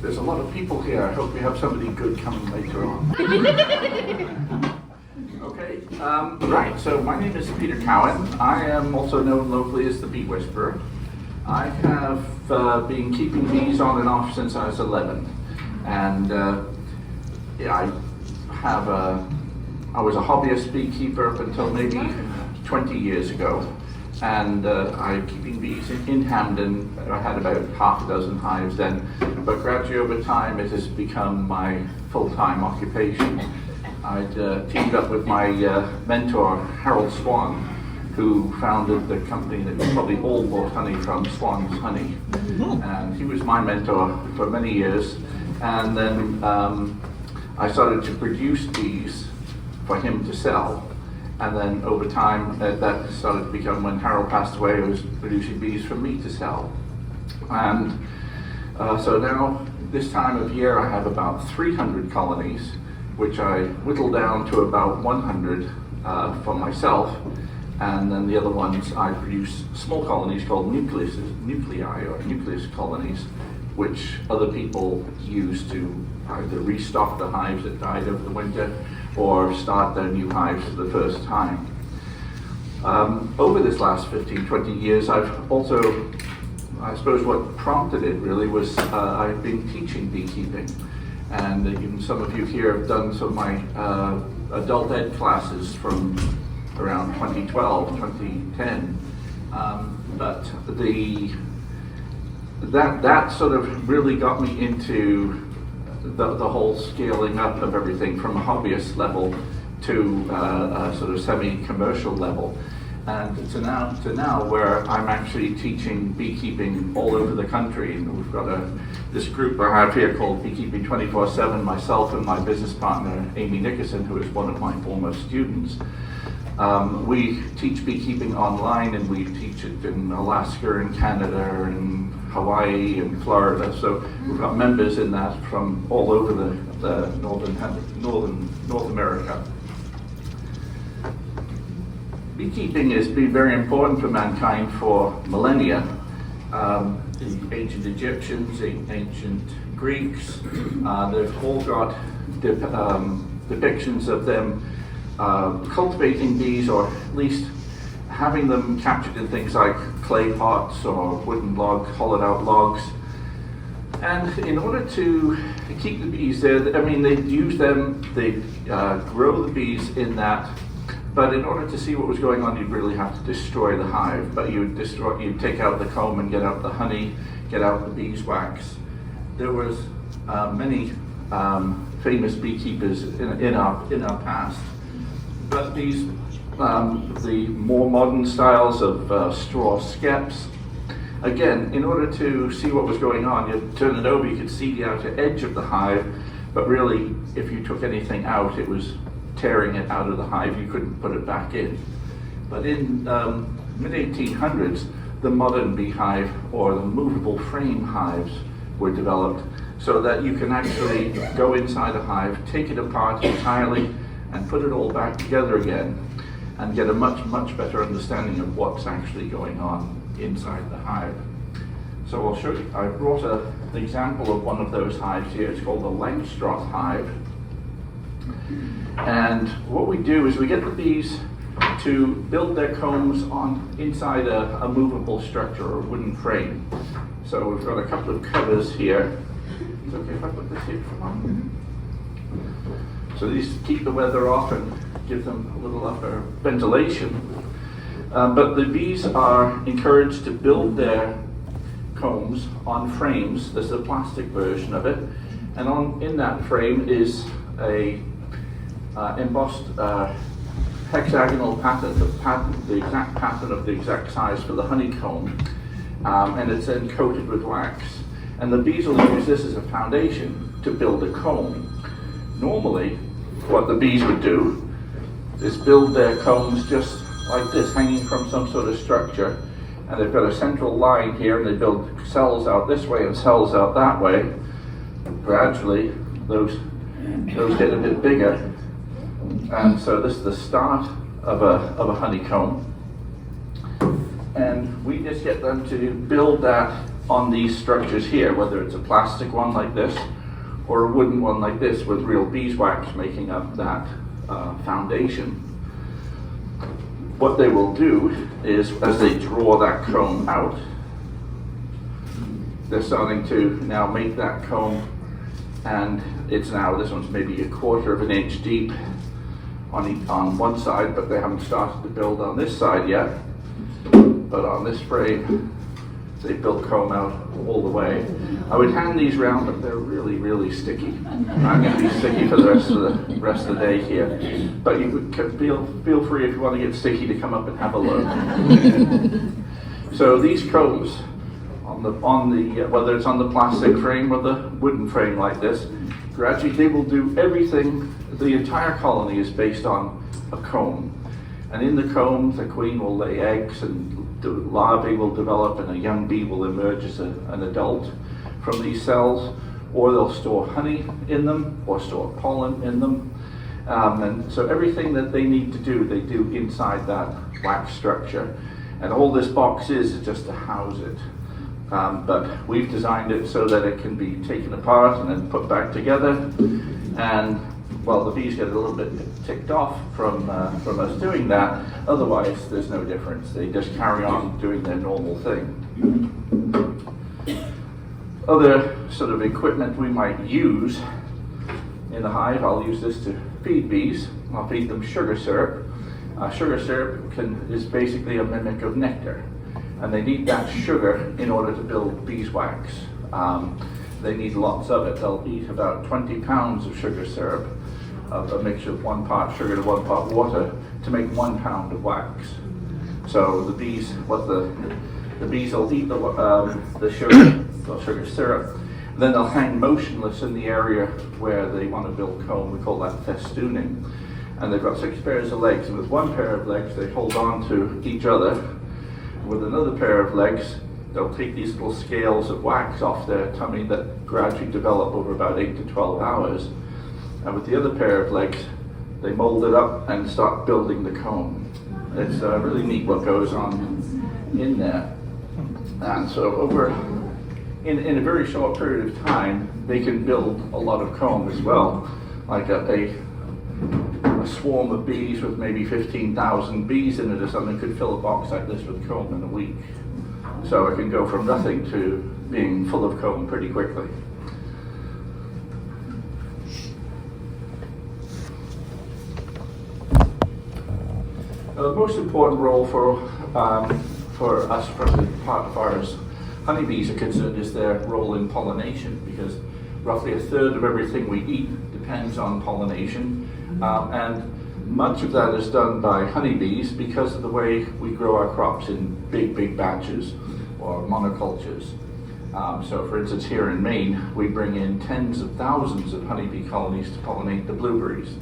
There's a lot of people here. I hope we have somebody good coming later on. Okay, right, so my name is Peter Cowin. I am also known locally as the Bee Whisperer. I have been keeping bees on and off since I was 11. And yeah, I was a hobbyist beekeeper up until maybe 20 years ago. And I'm keeping bees in Hamden. I had about half a dozen hives then, but gradually over time it has become my full-time occupation. I'd teamed up with my mentor, Harold Swan, who founded the company that you probably all bought honey from, Swan's Honey. And he was my mentor for many years. And then I started to produce bees for him to sell. And then over time, that started to become, when Harold passed away, I was producing bees for me to sell. And so now, this time of year, I have about 300 colonies, which I whittle down to about 100 for myself. And then the other ones, I produce small colonies called nuclei, or nucleus colonies, which other people use to either restock the hives that died over the winter or start their new hives for the first time. Over this last 15, 20 years, I've also, I suppose what prompted it really was I've been teaching beekeeping. And even some of you here have done some of my adult ed classes from around 2012, 2010. But that sort of really got me into the whole scaling up of everything from a hobbyist level to a sort of semi-commercial level, and to now where I'm actually teaching beekeeping all over the country. And we've got this group I have here called Beekeeping 24/7, myself and my business partner Amy Nickerson, who is one of my former students. We teach beekeeping online, and we teach it in Alaska and Canada and Hawaii and Florida. So we've got members in that from all over the North America. Beekeeping has been very important for mankind for millennia. The ancient Egyptians, the ancient Greeks, they've all got depictions of them cultivating bees, or at least having them captured in things like clay pots or wooden logs, hollowed out logs. And in order to keep the bees there, I mean, they'd use them, they'd grow the bees in that, but in order to see what was going on, you'd really have to destroy the hive. But you'd take out the comb and get out the honey, get out the beeswax. There was many famous beekeepers in our past. But these, the more modern styles of straw skeps, again, in order to see what was going on, you'd turn it over, you could see the outer edge of the hive, but really, if you took anything out, it was tearing it out of the hive, you couldn't put it back in. But in mid-1800s, the modern beehive, or the movable frame hives, were developed so that you can actually go inside a hive, take it apart entirely, and put it all back together again, and get a much, much better understanding of what's actually going on inside the hive. So I'll show you, I brought an example of one of those hives here. It's called the Langstroth hive. And what we do is we get the bees to build their combs inside a movable structure, or a wooden frame. So we've got a couple of covers here. Is it okay if I put this here for a moment? So these keep the weather off and give them a little upper ventilation. But the bees are encouraged to build their combs on frames. This is a plastic version of it. And in that frame is a embossed hexagonal pattern, the exact pattern of the exact size for the honeycomb. And it's then coated with wax. And the bees will use this as a foundation to build a comb. Normally, what the bees would do is build their combs just like this, hanging from some sort of structure, and they've got a central line here, and they build cells out this way and cells out that way. Gradually, those get a bit bigger, and so this is the start of a honeycomb. And we just get them to build that on these structures here, whether it's a plastic one like this or a wooden one like this with real beeswax making up that foundation. What they will do is, as they draw that comb out, they're starting to now make that comb, and it's now, this one's maybe 1/4 of an inch deep on one side, but they haven't started to build on this side yet. But on this frame, they built comb out all the way. I would hand these round, but they're really, really sticky. I'm going to be sticky for the rest of the day here. But you could feel free, if you want to get sticky, to come up and have a look. So these combs, whether it's on the plastic frame or the wooden frame like this, gradually they will do everything. The entire colony is based on a comb. And in the comb, the queen will lay eggs, and the larvae will develop, and a young bee will emerge as an adult from these cells, or they'll store honey in them, or store pollen in them. And so everything that they need to do, they do inside that wax structure. And all this box is just to house it. But we've designed it so that it can be taken apart and then put back together. And well, the bees get a little bit ticked off from us doing that. Otherwise, there's no difference. They just carry on doing their normal thing. Other sort of equipment we might use in the hive, I'll use this to feed bees. I'll feed them sugar syrup. Sugar syrup is basically a mimic of nectar, and they need that sugar in order to build beeswax. They need lots of it. They'll eat about 20 pounds of sugar syrup, of a mixture of 1 part sugar to 1 part water, to make 1 pound of wax. So the bees, the bees will eat the sugar syrup, then they'll hang motionless in the area where they want to build comb. We call that festooning. And they've got 6 pairs of legs, and with 1 pair of legs they hold on to each other. With another pair of legs, they'll take these little scales of wax off their tummy that gradually develop over about 8 to 12 hours. And with the other pair of legs, they mold it up and start building the comb. It's really neat what goes on in there. And so in a very short period of time, they can build a lot of comb as well. Like a swarm of bees with maybe 15,000 bees in it or something could fill a box like this with comb in a week. So it can go from nothing to being full of comb pretty quickly. The most important role for us, as far as honeybees are concerned, is their role in pollination, because roughly 1/3 of everything we eat depends on pollination, and much of that is done by honeybees because of the way we grow our crops in big batches or monocultures. So for instance, here in Maine, we bring in tens of thousands of honeybee colonies to pollinate the blueberries,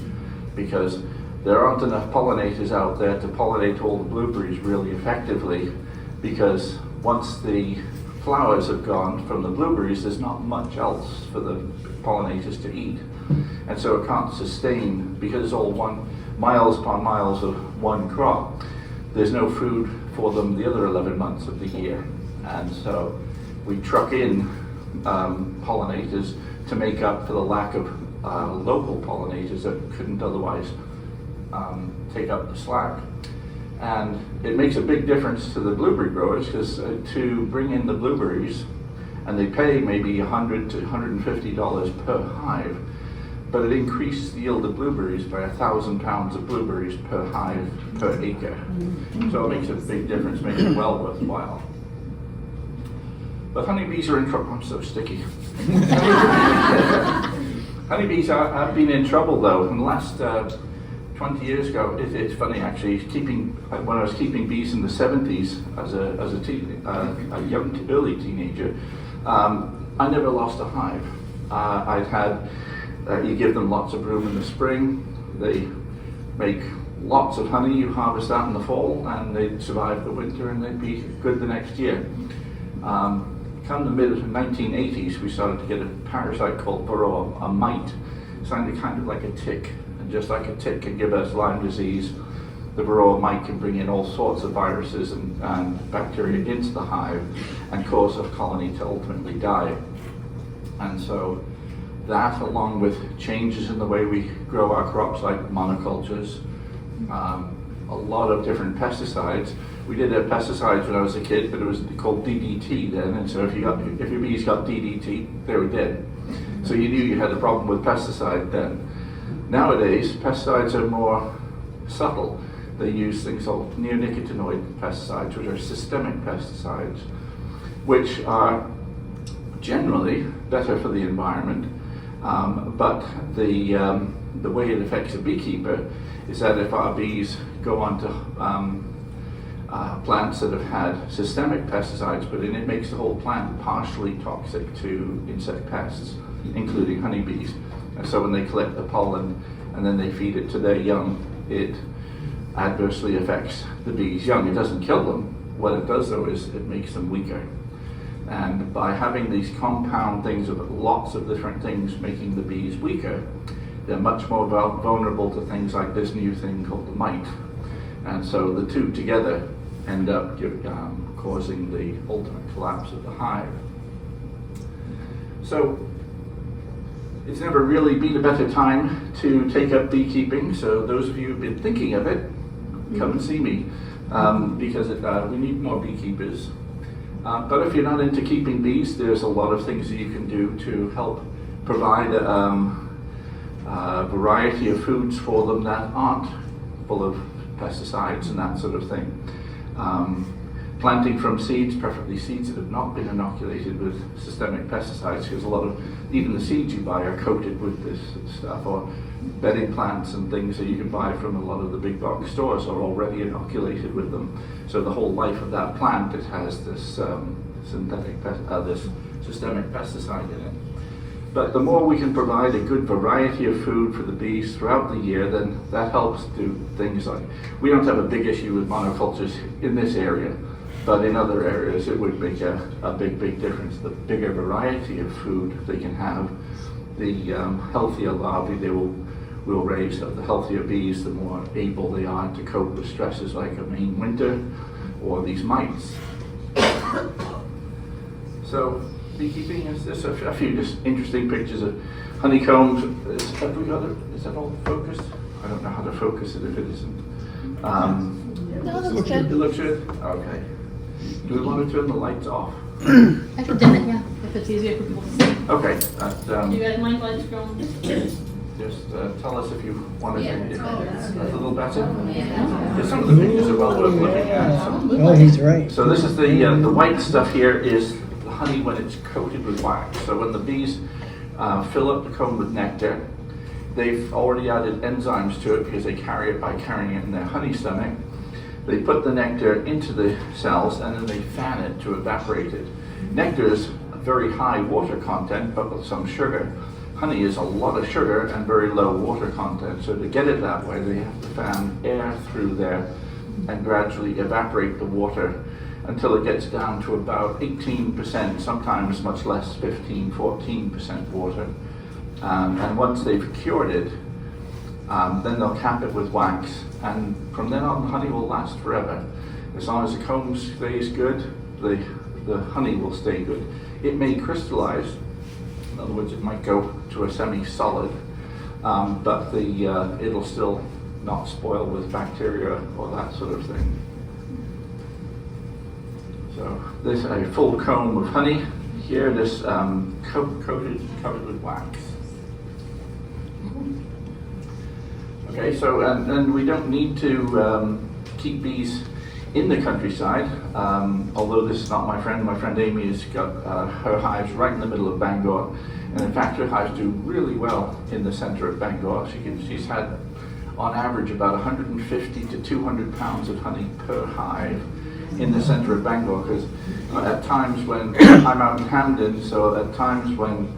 because there aren't enough pollinators out there to pollinate all the blueberries really effectively, because once the flowers have gone from the blueberries, there's not much else for the pollinators to eat. And so it can't sustain, because it's all miles upon miles of one crop. There's no food for them the other 11 months of the year. And so we truck in pollinators to make up for the lack of local pollinators that couldn't otherwise take up the slack. And it makes a big difference to the blueberry growers, because to bring in the blueberries, and they pay maybe $100 to $150 per hive, but it increases the yield of blueberries by 1,000 pounds of blueberries per hive per acre. So it makes a big difference, makes it well worthwhile. But honeybees are in trouble. I'm so sticky. Honeybees have been in trouble though. In the last 20 years ago, it's funny actually, when I was keeping bees in the 70s as a young, early teenager, I never lost a hive. You give them lots of room in the spring, they make lots of honey, you harvest that in the fall, and they'd survive the winter and they'd be good the next year. Come the mid-1980s, we started to get a parasite called varroa, a mite, sounded kind of like a tick. And just like a tick can give us Lyme disease, the Varroa mite can bring in all sorts of viruses and bacteria into the hive and cause a colony to ultimately die. And so that, along with changes in the way we grow our crops, like monocultures, a lot of different pesticides. We did have pesticides when I was a kid, but it was called DDT then, and so if your bees got DDT, they were dead. So you knew you had a problem with pesticide then. Nowadays, pesticides are more subtle. They use things called neonicotinoid pesticides, which are systemic pesticides, which are generally better for the environment, but the way it affects a beekeeper is that if our bees go onto plants that have had systemic pesticides put in, it makes the whole plant partially toxic to insect pests, including honeybees. And so when they collect the pollen and then they feed it to their young, it adversely affects the bees' young. It doesn't kill them. What it does, though, is it makes them weaker. And by having these compound things of lots of different things making the bees weaker, they're much more vulnerable to things like this new thing called the mite. And so the two together end up causing the ultimate collapse of the hive. So it's never really been a better time to take up beekeeping. So those of you who've been thinking of it, come and see me, because we need more beekeepers. But if you're not into keeping bees, there's a lot of things that you can do to help provide a variety of foods for them that aren't full of pesticides and that sort of thing. Planting from seeds, preferably seeds that have not been inoculated with systemic pesticides, because a lot of, even the seeds you buy are coated with this stuff, or bedding plants and things that you can buy from a lot of the big box stores are already inoculated with them. So the whole life of that plant, it has this this systemic pesticide in it. But the more we can provide a good variety of food for the bees throughout the year, then that helps do things like, we don't have a big issue with monocultures in this area, but in other areas it would make a big difference. The bigger variety of food they can have, the healthier larvae they will raise. The healthier bees, the more able they are to cope with stresses like a mean winter or these mites. So beekeeping is just a few just interesting pictures of honeycombs. Is that all focused? I don't know how to focus it if it isn't. No, that's good. It looks good? Okay. Do we want to turn the lights off? I could dim it, yeah, if it's easier for people to see. Okay. Do you guys mind lights going? Just tell us if you want to Yeah, make it that's a little better. Yeah. Because some of the pictures are well worth looking at. Oh, he's right. So this is the white stuff here is the honey when it's coated with wax. So when the bees fill up the comb with nectar, they've already added enzymes to it because they carry it by carrying it in their honey stomach. They put the nectar into the cells and then they fan it to evaporate it. Nectar is a very high water content, but with some sugar. Honey is a lot of sugar and very low water content. So to get it that way, they have to fan air through there and gradually evaporate the water until it gets down to about 18%, sometimes much less, 15, 14% water. And once they've cured it, then they'll cap it with wax. And from then on, the honey will last forever. As long as the comb stays good, the honey will stay good. It may crystallize. In other words, it might go to a semi-solid, but it'll still not spoil with bacteria or that sort of thing. So this is a full comb of honey. Here, this covered with wax. Okay, so and we don't need to keep bees in the countryside, although this is not my friend. My friend Amy has got her hives right in the middle of Bangor, and in fact her hives do really well in the center of Bangor. She's had on average about 150 to 200 pounds of honey per hive in the center of Bangor, because at times when I'm out in Hamden, so at times when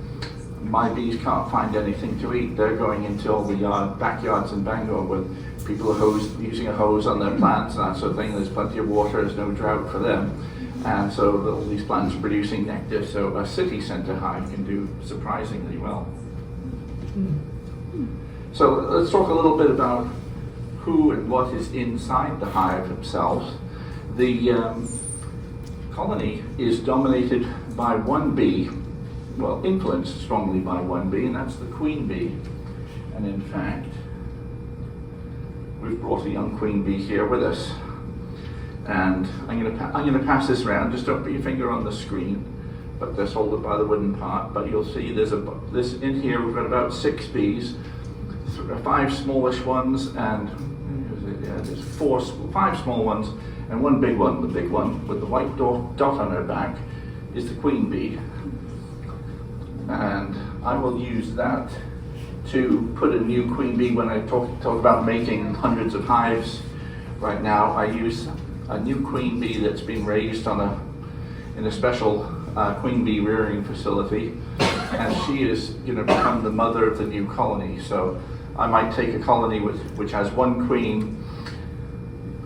my bees can't find anything to eat, they're going into all the backyards in Bangor with people are using a hose on their plants and that sort of thing. There's plenty of water, there's no drought for them. And so all these plants are producing nectar, so a city center hive can do surprisingly well. So let's talk a little bit about who and what is inside the hive themselves, the colony is dominated by one bee, well, influenced strongly by one bee, and that's the queen bee. And in fact, we've brought a young queen bee here with us. And I'm going to pass this around. Just don't put your finger on the screen, but just hold it by the wooden part. But you'll see there's this in here. We've got about 6 bees, 5 smallish ones, and there's 5 small ones, and 1 big one. The big one with the white dot on her back is the queen bee, and I will use that to put a new queen bee when I talk about making hundreds of hives. Right now, I use a new queen bee that's been raised in a special queen bee rearing facility, and she is going to become the mother of the new colony. So I might take a colony which has 1 queen,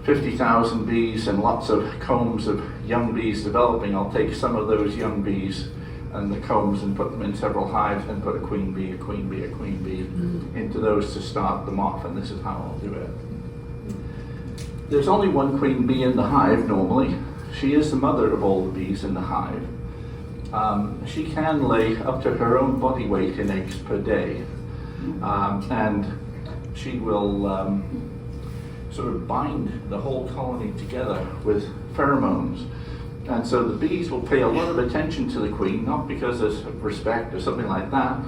50,000 bees, and lots of combs of young bees developing. I'll take some of those young bees and the combs and put them in several hives and put a queen bee, a queen bee, a queen bee into those to start them off, and this is how I'll do it. There's only 1 queen bee in the hive normally. She is the mother of all the bees in the hive. She can lay up to her own body weight in eggs per day, and she will sort of bind the whole colony together with pheromones. And so the bees will pay a lot of attention to the queen, not because of respect or something like that,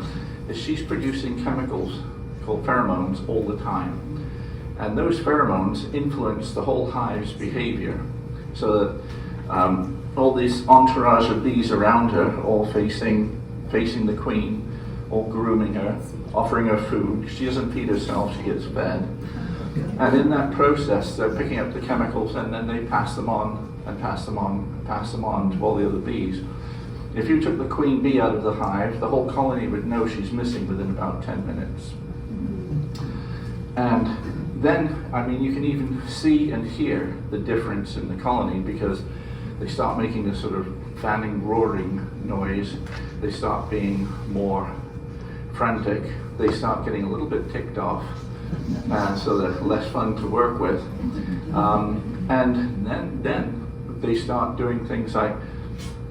is she's producing chemicals called pheromones all the time. And those pheromones influence the whole hive's behavior. So that all this entourage of bees around her, all facing the queen, all grooming her, offering her food. She doesn't feed herself, she gets fed. And in that process, they're picking up the chemicals, and then they pass them on and pass them on and pass them on to all the other bees. If you took the queen bee out of the hive, the whole colony would know she's missing within about 10 minutes. And then, I mean, you can even see and hear the difference in the colony, because they start making this sort of fanning, roaring noise. They start being more frantic. They start getting a little bit ticked off, so they're less fun to work with. And then they start doing things like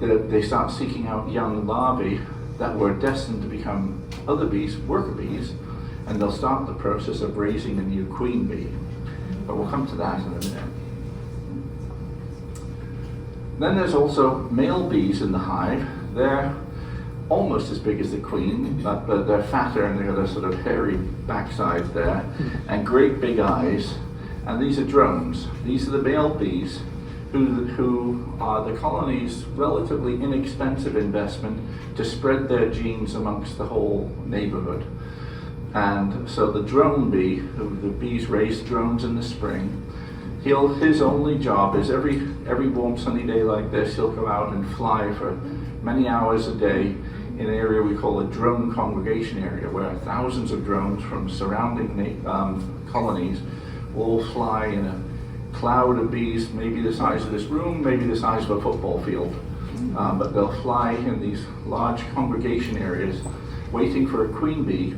they start seeking out young larvae that were destined to become other bees, worker bees, and they'll start the process of raising a new queen bee. But we'll come to that in a minute. Then there's also male bees in the hive. They're almost as big as the queen, but they're fatter, and they've got a sort of hairy backside there, and great big eyes. And these are drones. These are the male bees who are the colony's relatively inexpensive investment to spread their genes amongst the whole neighborhood. And so the drone bee, the bees raise drones in the spring, his only job is every warm sunny day like this, he'll go out and fly for many hours a day in an area we call a drone congregation area, where thousands of drones from surrounding colonies will fly in a cloud of bees, maybe the size of this room, maybe the size of a football field. But they'll fly in these large congregation areas, waiting for a queen bee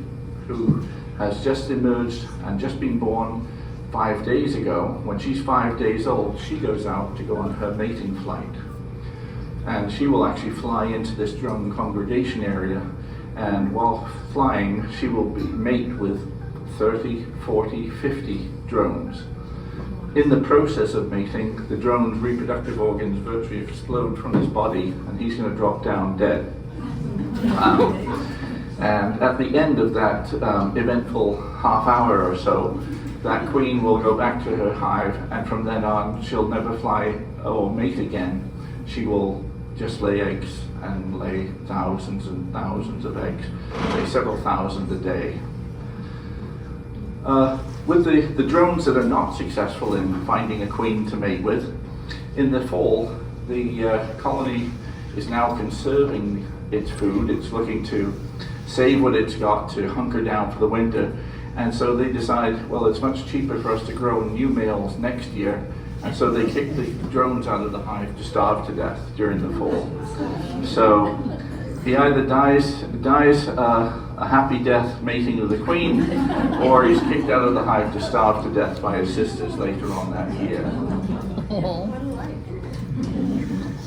who has just emerged and just been born 5 days ago. When she's 5 days old, she goes out to go on her mating flight. And she will actually fly into this drone congregation area, and while flying, she will mate with 30, 40, 50 drones. In the process of mating, the drone's reproductive organs virtually explode from his body, and he's going to drop down dead. And at the end of that eventful half hour or so, that queen will go back to her hive, and from then on, she'll never fly or mate again. She will just lay eggs and lay thousands and thousands of eggs, lay several thousand a day. With the drones that are not successful in finding a queen to mate with, in the fall, the colony is now conserving its food. It's looking to save what it's got to hunker down for the winter. And so they decide, well, it's much cheaper for us to grow new males next year. And so they kick the drones out of the hive to starve to death during the fall. So He either dies a happy death mating with the queen, or he's kicked out of the hive to starve to death by his sisters later on that year.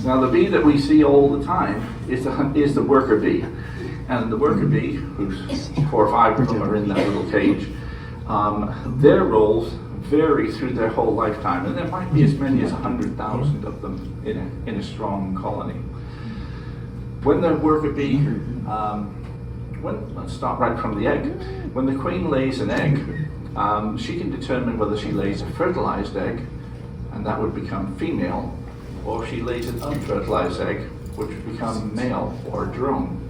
Now the bee that we see all the time is the worker bee. And the worker bee, who's 4 or 5 of them are in that little cage, their roles vary through their whole lifetime, and there might be as many as 100,000 of them in a strong colony. When the worker bee, let's start right from the egg. When the queen lays an egg, she can determine whether she lays a fertilized egg, and that would become female, or if she lays an unfertilized egg, which would become male or drone.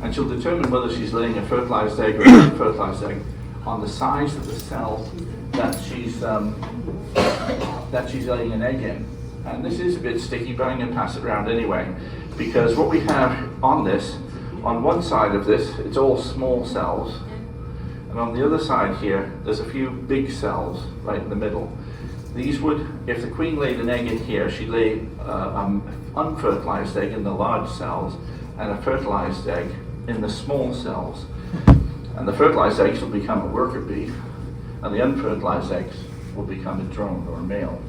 And she'll determine whether she's laying a fertilized egg or an unfertilized egg on the size of the cell that she's laying an egg in. And this is a bit sticky, but I'm going to pass it around anyway, because what we have on this, on one side of this, it's all small cells, and on the other side here, there's a few big cells right in the middle. These would, if the queen laid an egg in here, she'd lay an unfertilized egg in the large cells and a fertilized egg in the small cells. And the fertilized eggs will become a worker bee, and the unfertilized eggs will become a drone or a male.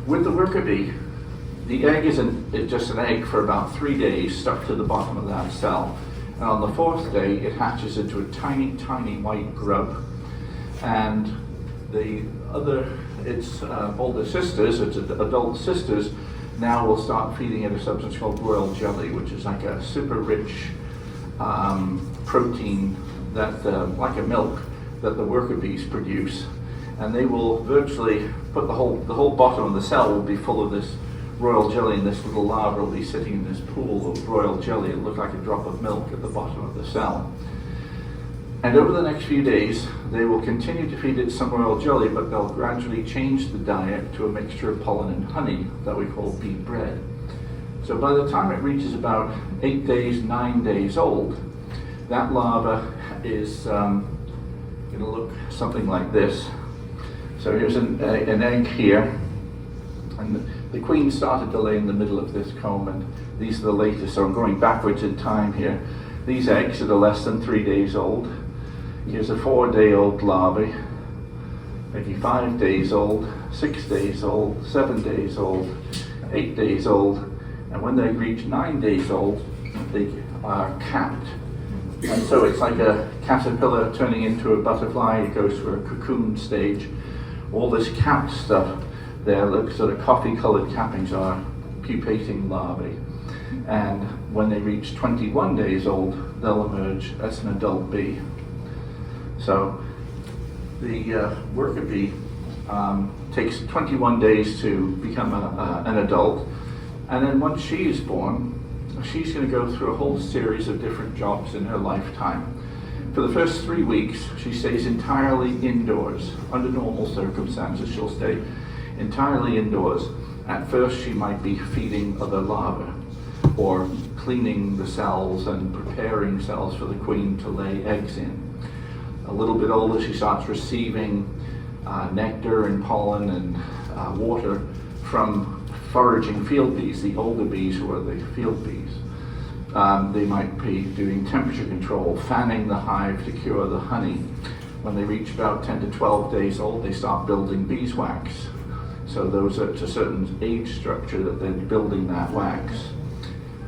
With the worker bee, the egg is just an egg for about 3 days stuck to the bottom of that cell. And on the 4th day, it hatches into a tiny, tiny white grub. And the other, its older sisters, its adult sisters, now will start feeding it a substance called royal jelly, which is like a super rich protein that, like a milk, that the worker bees produce. And they will virtually put the whole bottom of the cell will be full of this royal jelly, and this little larva will be sitting in this pool of royal jelly. It'll look like a drop of milk at the bottom of the cell. And over the next few days, they will continue to feed it some royal jelly, but they'll gradually change the diet to a mixture of pollen and honey that we call bee bread. So by the time it reaches about 8 days, 9 days old, that larva is going to look something like this. So here's an egg here, and the queen started to lay in the middle of this comb, and these are the latest, so I'm going backwards in time here. These eggs that are less than 3 days old. Here's a 4-day-old larvae, maybe 5 days old, 6 days old, 7 days old, 8 days old, and when they reach 9 days old, they are capped. And so it's like a caterpillar turning into a butterfly. It goes through a cocoon stage. All this capped stuff there, look, sort of coffee-colored cappings are pupating larvae. And when they reach 21 days old, they'll emerge as an adult bee. So the worker bee takes 21 days to become an adult, and then once she is born, she's going to go through a whole series of different jobs in her lifetime. For the first 3 weeks, she stays entirely indoors. Under normal circumstances, she'll stay entirely indoors. At first, she might be feeding other larvae, or cleaning the cells and preparing cells for the queen to lay eggs in. A little bit older, she starts receiving nectar and pollen and water from foraging field bees, the older bees who are the field bees. They might be doing temperature control, fanning the hive to cure the honey. When they reach about 10 to 12 days old, they start building beeswax. So those are to a certain age structure that they're building that wax.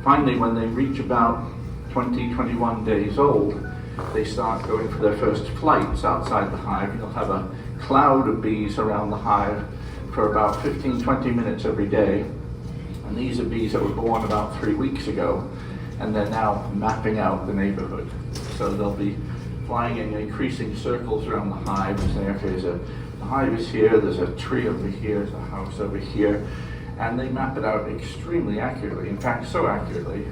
Finally, when they reach about 20, 21 days old, they start going for their first flights outside the hive. You'll have a cloud of bees around the hive for about 15, 20 minutes every day. And these are bees that were born about 3 weeks ago, and they're now mapping out the neighborhood. So they'll be flying in increasing circles around the hive and saying, okay, the hive is here, there's a tree over here, there's a house over here. And they map it out extremely accurately. In fact, so accurately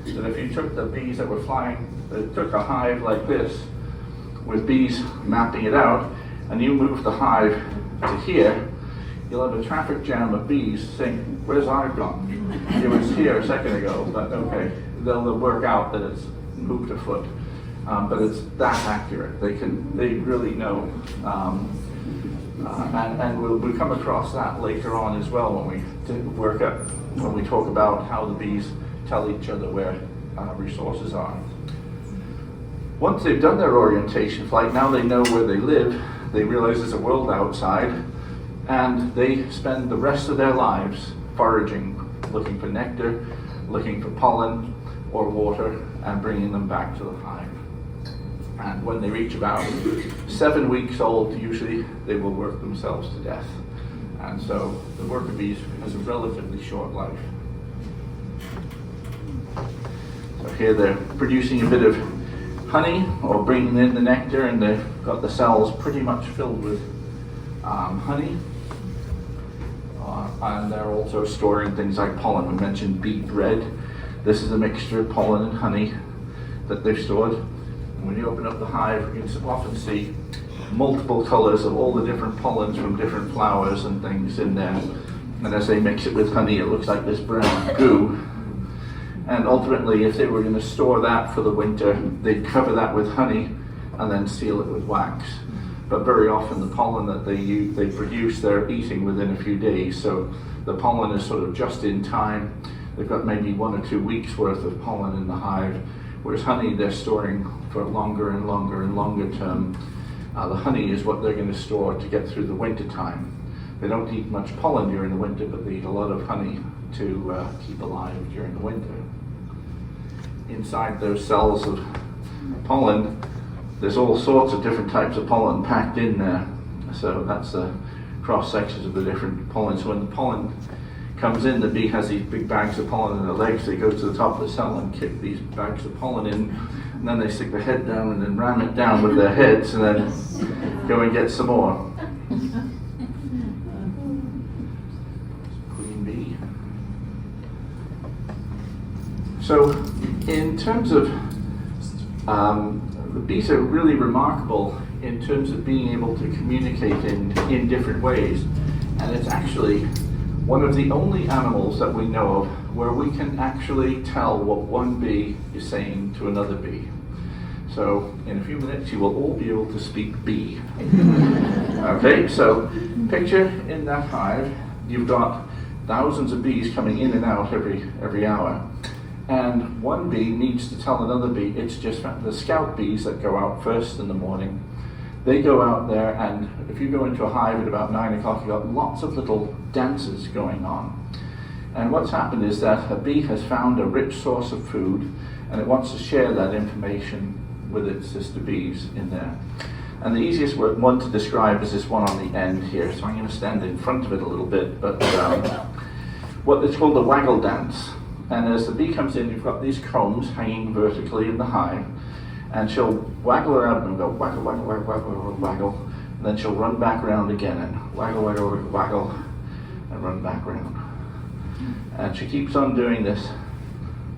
that if you took the bees that were flying, took a hive like this, with bees mapping it out, and you move the hive to here, you'll have a traffic jam of bees saying, where's hive gone? It was here a second ago, but okay, they'll work out that it's moved a foot. But it's that accurate. They really know And we'll come across that later on as well when we talk about how the bees tell each other where resources are. Once they've done their orientation flight, now they know where they live, they realize there's a world outside, and they spend the rest of their lives foraging, looking for nectar, looking for pollen or water, and bringing them back to the hive. And when they reach about 7 weeks old, usually they will work themselves to death. And so the worker bee has a relatively short life. So here they're producing a bit of honey, or bringing in the nectar, and they've got the cells pretty much filled with honey. And they're also storing things like pollen. We mentioned beet bread. This is a mixture of pollen and honey that they've stored. And when you open up the hive, you can often see multiple colors of all the different pollens from different flowers and things in there. And as they mix it with honey, it looks like this brown goo. And ultimately, if they were going to store that for the winter, they'd cover that with honey and then seal it with wax. But very often the pollen that they produce, they're eating within a few days. So the pollen is sort of just in time. They've got maybe 1 or 2 weeks worth of pollen in the hive, whereas honey they're storing for longer and longer and longer term. The honey is what they're going to store to get through the winter time. They don't eat much pollen during the winter, but they eat a lot of honey to keep alive during the winter. Inside those cells of pollen, there's all sorts of different types of pollen packed in there. So that's the cross sections of the different pollen. So when the pollen comes in, the bee has these big bags of pollen in their legs. They go to the top of the cell and kick these bags of pollen in, and then they stick their head down and then ram it down with their heads and then go and get some more. Queen bee. So in terms of the bees are really remarkable in terms of being able to communicate in different ways, and it's actually one of the only animals that we know of where we can actually tell what one bee is saying to another bee. So in a few minutes you will all be able to speak bee. Okay, so picture in that hive you've got thousands of bees coming in and out every hour. And one bee needs to tell another bee, it's just the scout bees that go out first in the morning. They go out there, and if you go into a hive at about 9 o'clock, you've got lots of little dances going on. And what's happened is that a bee has found a rich source of food, and it wants to share that information with its sister bees in there. And the easiest one to describe is this one on the end here. So I'm going to stand in front of it a little bit, but what it's called the waggle dance. And as the bee comes in, you've got these combs hanging vertically in the hive, and she'll waggle around and go waggle, waggle, waggle, waggle, waggle, and then she'll run back around again and waggle, waggle, waggle, waggle, and run back around. And she keeps on doing this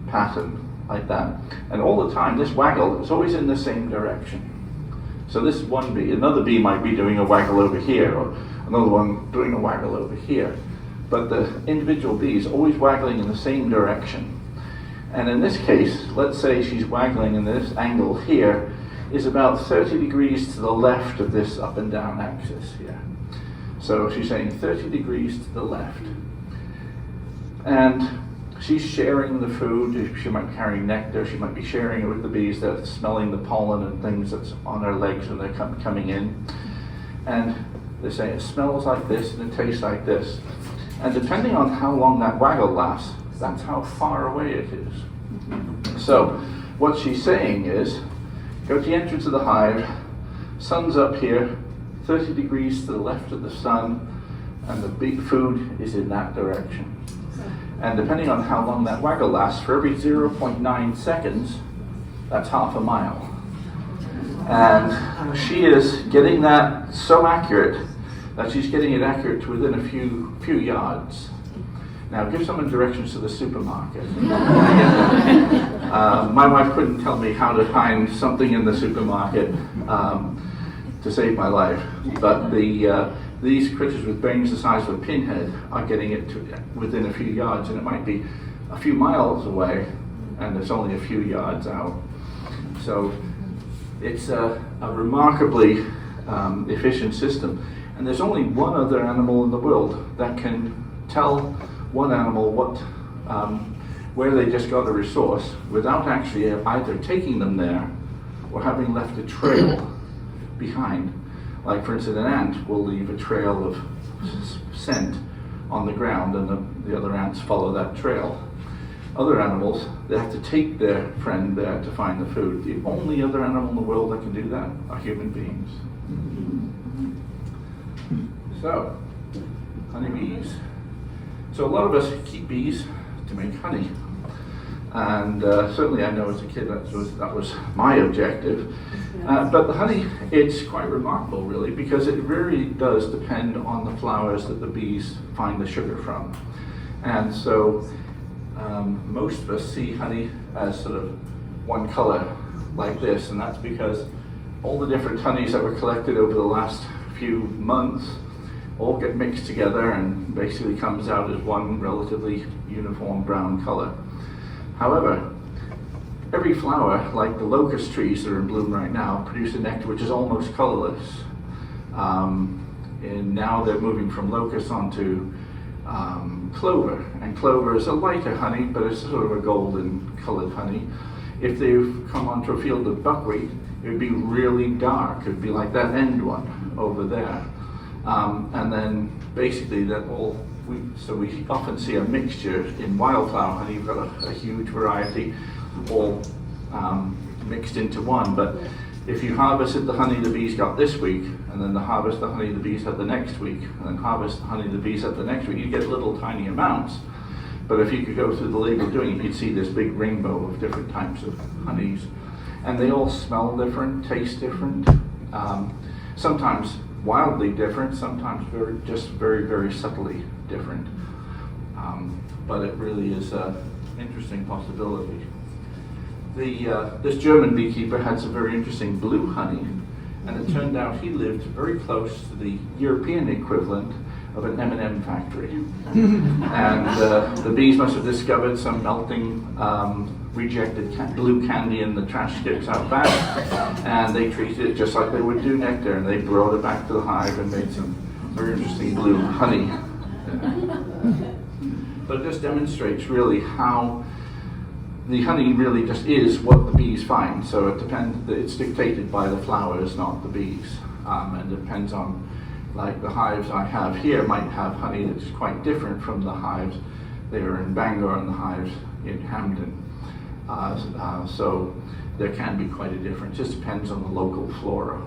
pattern like that. And all the time, this waggle is always in the same direction. So this one bee, another bee might be doing a waggle over here, or another one doing a waggle over here. But the individual bee is always waggling in the same direction. And in this case, let's say she's waggling, and this angle here is about 30 degrees to the left of this up and down axis here. So she's saying 30 degrees to the left. And she's sharing the food. She might be carrying nectar. She might be sharing it with the bees that are smelling the pollen and things that's on their legs when they're coming in. And they say it smells like this and it tastes like this. And depending on how long that waggle lasts, that's how far away it is. So what she's saying is, go to the entrance of the hive, sun's up here, 30 degrees to the left of the sun, and the big food is in that direction. And depending on how long that waggle lasts, for every 0.9 seconds, that's half a mile. And she is getting that so accurate that she's getting it accurate to within a few yards. Now, give someone directions to the supermarket. My wife couldn't tell me how to find something in the supermarket to save my life, but these critters with brains the size of a pinhead are getting it to within a few yards, and it might be a few miles away, and it's only a few yards out. So it's a remarkably efficient system. And there's only one other animal in the world that can tell one animal where they just got a resource without actually either taking them there or having left a trail behind. Like for instance, an ant will leave a trail of scent on the ground, and the other ants follow that trail. Other animals, they have to take their friend there to find the food. The only other animal in the world that can do that are human beings. So, honeybees. So a lot of us keep bees to make honey. And certainly I know as a kid that was my objective. But the honey, it's quite remarkable really, because it really does depend on the flowers that the bees find the sugar from. And so most of us see honey as sort of one color like this, and that's because all the different honeys that were collected over the last few months all get mixed together and basically comes out as one relatively uniform brown color. However, every flower, like the locust trees that are in bloom right now, produce a nectar which is almost colorless. And now they're moving from locust onto clover. And clover is a lighter honey, but it's sort of a golden colored honey. If they've come onto a field of buckwheat, it would be really dark. It would be like that end one over there. And then basically we often see a mixture in wildflower honey. You've got a huge variety all mixed into one. But if you harvested the honey the bees got this week, and then harvest the honey the bees had the next week, and then harvest the honey the bees had the next week, you get little tiny amounts. But if you could go through the label doing it, you'd see this big rainbow of different types of honeys. And they all smell different, taste different, sometimes wildly different, sometimes very, very subtly different. But it really is an interesting possibility. This German beekeeper had some very interesting blue honey, and it turned out he lived very close to the European equivalent of an M&M factory. And the bees must have discovered some melting rejected blue candy in the trash skips out back, and they treated it just like they would do nectar, and they brought it back to the hive and made some very interesting blue honey. But it just demonstrates really how the honey really just is what the bees find. So it depends, it's dictated by the flowers, not the bees. And it depends on, like the hives I have here might have honey that's quite different from the hives there in Bangor and the hives in Hampden. So there can be quite a difference. It just depends on the local flora.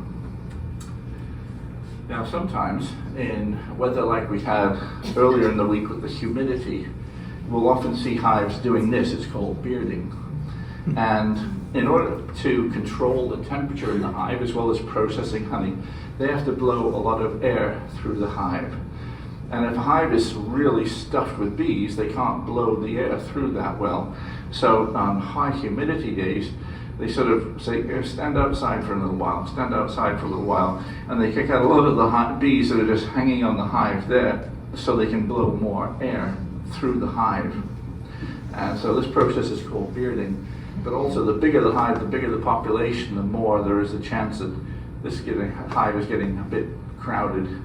Now sometimes in weather like we had earlier in the week with the humidity, we'll often see hives doing this. It's called bearding. And in order to control the temperature in the hive as well as processing honey, they have to blow a lot of air through the hive. And if a hive is really stuffed with bees, they can't blow the air through that well. So on high humidity days, they sort of say, stand outside for a little while, stand outside for a little while, and they kick out a lot of the bees that are just hanging on the hive there so they can blow more air through the hive. And so this process is called bearding. But also the bigger the hive, the bigger the population, the more there is a chance that this hive is getting a bit crowded.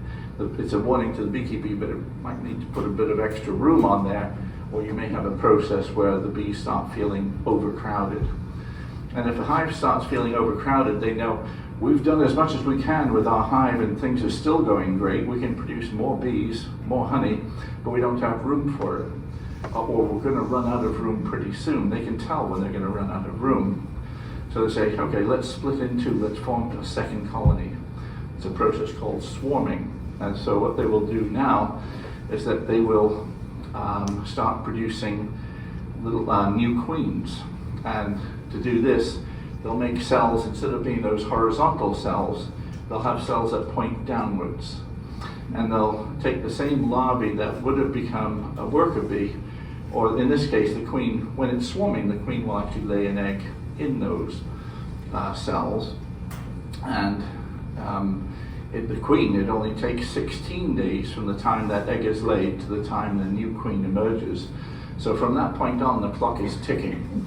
It's a warning to the beekeeper, but it might need to put a bit of extra room on there, or you may have a process where the bees start feeling overcrowded. And if a hive starts feeling overcrowded, they know we've done as much as we can with our hive and things are still going great. We can produce more bees, more honey, but we don't have room for it. Or we're going to run out of room pretty soon. They can tell when they're going to run out of room. So they say, okay, let's split in two, let's form a second colony. It's a process called swarming. And so what they will do now is that they will start producing little new queens. And to do this, they'll make cells, instead of being those horizontal cells, they'll have cells that point downwards. And they'll take the same larvae that would have become a worker bee, or in this case, the queen, when it's swarming, the queen will actually lay an egg in those cells. And the queen, it only takes 16 days from the time that egg is laid to the time the new queen emerges. So from that point on, the clock is ticking.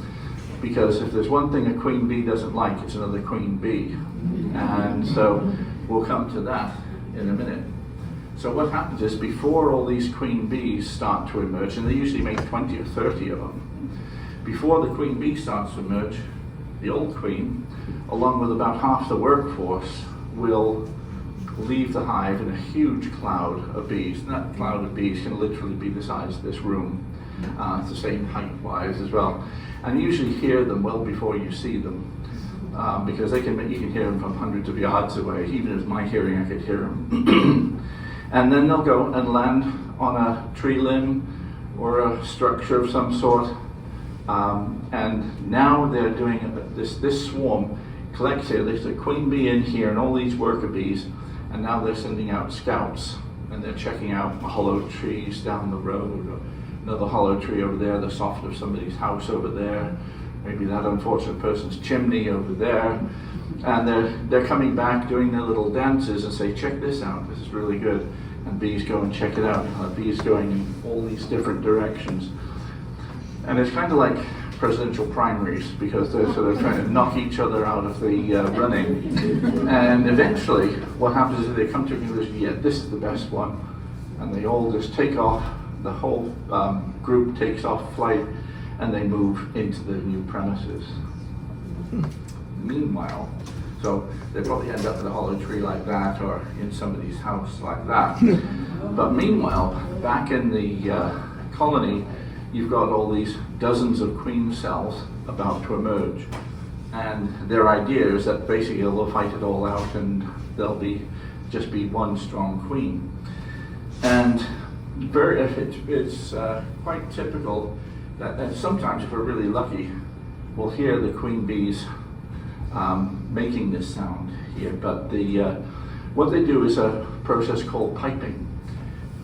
Because if there's one thing a queen bee doesn't like, it's another queen bee. And so we'll come to that in a minute. So what happens is before all these queen bees start to emerge, and they usually make 20 or 30 of them, before the queen bee starts to emerge, the old queen, along with about half the workforce, will leave the hive in a huge cloud of bees. And that cloud of bees can literally be the size of this room. It's the same height-wise as well. And you usually hear them well before you see them, because you can hear them from hundreds of yards away. Even with my hearing, I could hear them. And then they'll go and land on a tree limb or a structure of some sort. And now they're doing this swarm collects here. There's a queen bee in here and all these worker bees, and now they're sending out scouts, and they're checking out hollow trees down the road, or another hollow tree over there, the soffit of somebody's house over there, maybe that unfortunate person's chimney over there. And they're coming back doing their little dances and say, check this out, this is really good. And bees go and check it out. Bees going in all these different directions. And it's kind of like presidential primaries, because they're sort of trying to knock each other out of the running. And eventually what happens is they come to a conclusion, yeah, this is the best one. And they all just take off, the whole group takes off flight, and they move into the new premises. Meanwhile, so they probably end up in a hollow tree like that, or in somebody's house like that. But meanwhile, back in the colony, you've got all these dozens of queen cells about to emerge. And their idea is that basically they'll fight it all out, and there'll just be one strong queen. And it's quite typical that sometimes, if we're really lucky, we'll hear the queen bees making this sound here. But what they do is a process called piping.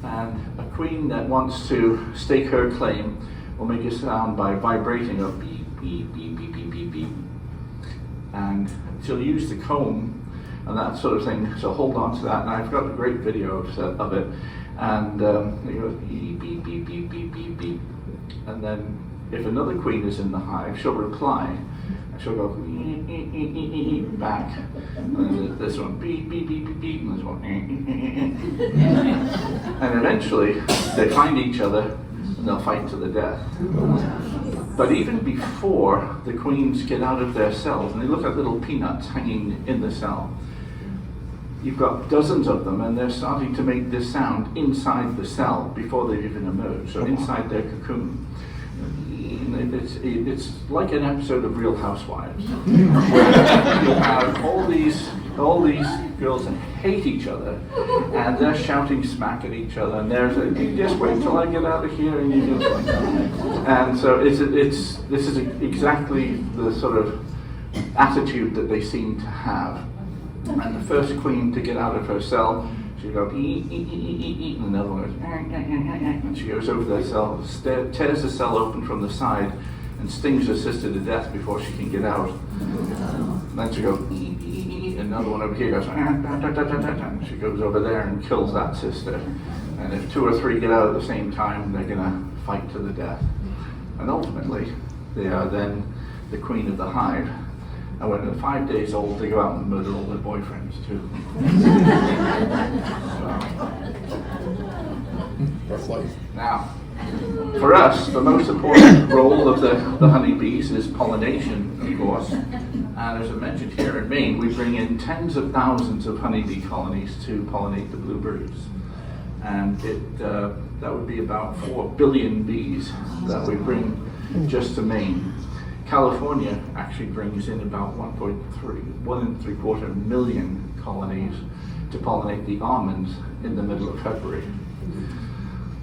And a queen that wants to stake her claim will make a sound by vibrating a beep, beep, beep, beep, beep, beep, beep. And she'll use the comb and that sort of thing, so hold on to that. And I've got a great video of it. And it goes beep, beep, beep, beep, beep, beep, beep. And then if another queen is in the hive, she'll reply. And she'll go back. And then this one beep, beep, beep, beep, beep. And this one and eventually they find each other and they'll fight to the death. But even before the queens get out of their cells, and they look like little peanuts hanging in the cell, you've got dozens of them, and they're starting to make this sound inside the cell before they've even emerged, so inside their cocoon. It's like an episode of Real Housewives, where you have all these girls that hate each other, and they're shouting smack at each other, and they're saying, "You just wait till I get out of here," and you just like that. And so this is exactly the sort of attitude that they seem to have. And the first queen to get out of her cell, she'll go and another one goes and she goes over their cell, tears the cell open from the side, and stings her sister to death before she can get out. And then she goes another one over here goes and she goes over there and kills that sister. And if 2 or 3 get out at the same time, they're gonna fight to the death. And ultimately, they are then the queen of the hive. And when they're 5 days old, they go out and murder all their boyfriends too. Rough life. Now, for us, the most important role of the honeybees is pollination, of course. And as I mentioned here in Maine, we bring in tens of thousands of honeybee colonies to pollinate the blueberries. And that would be about 4 billion bees that we bring just to Maine. California actually brings in about 1.75 million colonies to pollinate the almonds in the middle of February.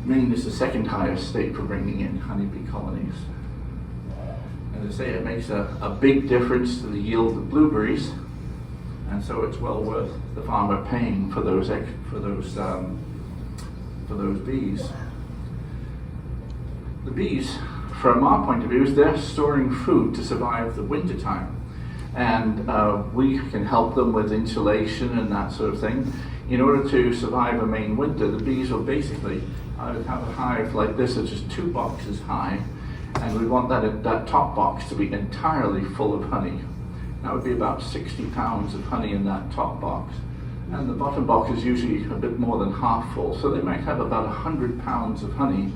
Maine is the second highest state for bringing in honeybee colonies. As I say, it makes a big difference to the yield of blueberries, and so it's well worth the farmer paying for those bees. The bees, from our point of view, is they're storing food to survive the winter time, and we can help them with insulation and that sort of thing. In order to survive a Maine winter, the bees will basically have a hive like this, that's just 2 boxes high, and we want that top box to be entirely full of honey. That would be about 60 pounds of honey in that top box, and the bottom box is usually a bit more than half full, so they might have about 100 pounds of honey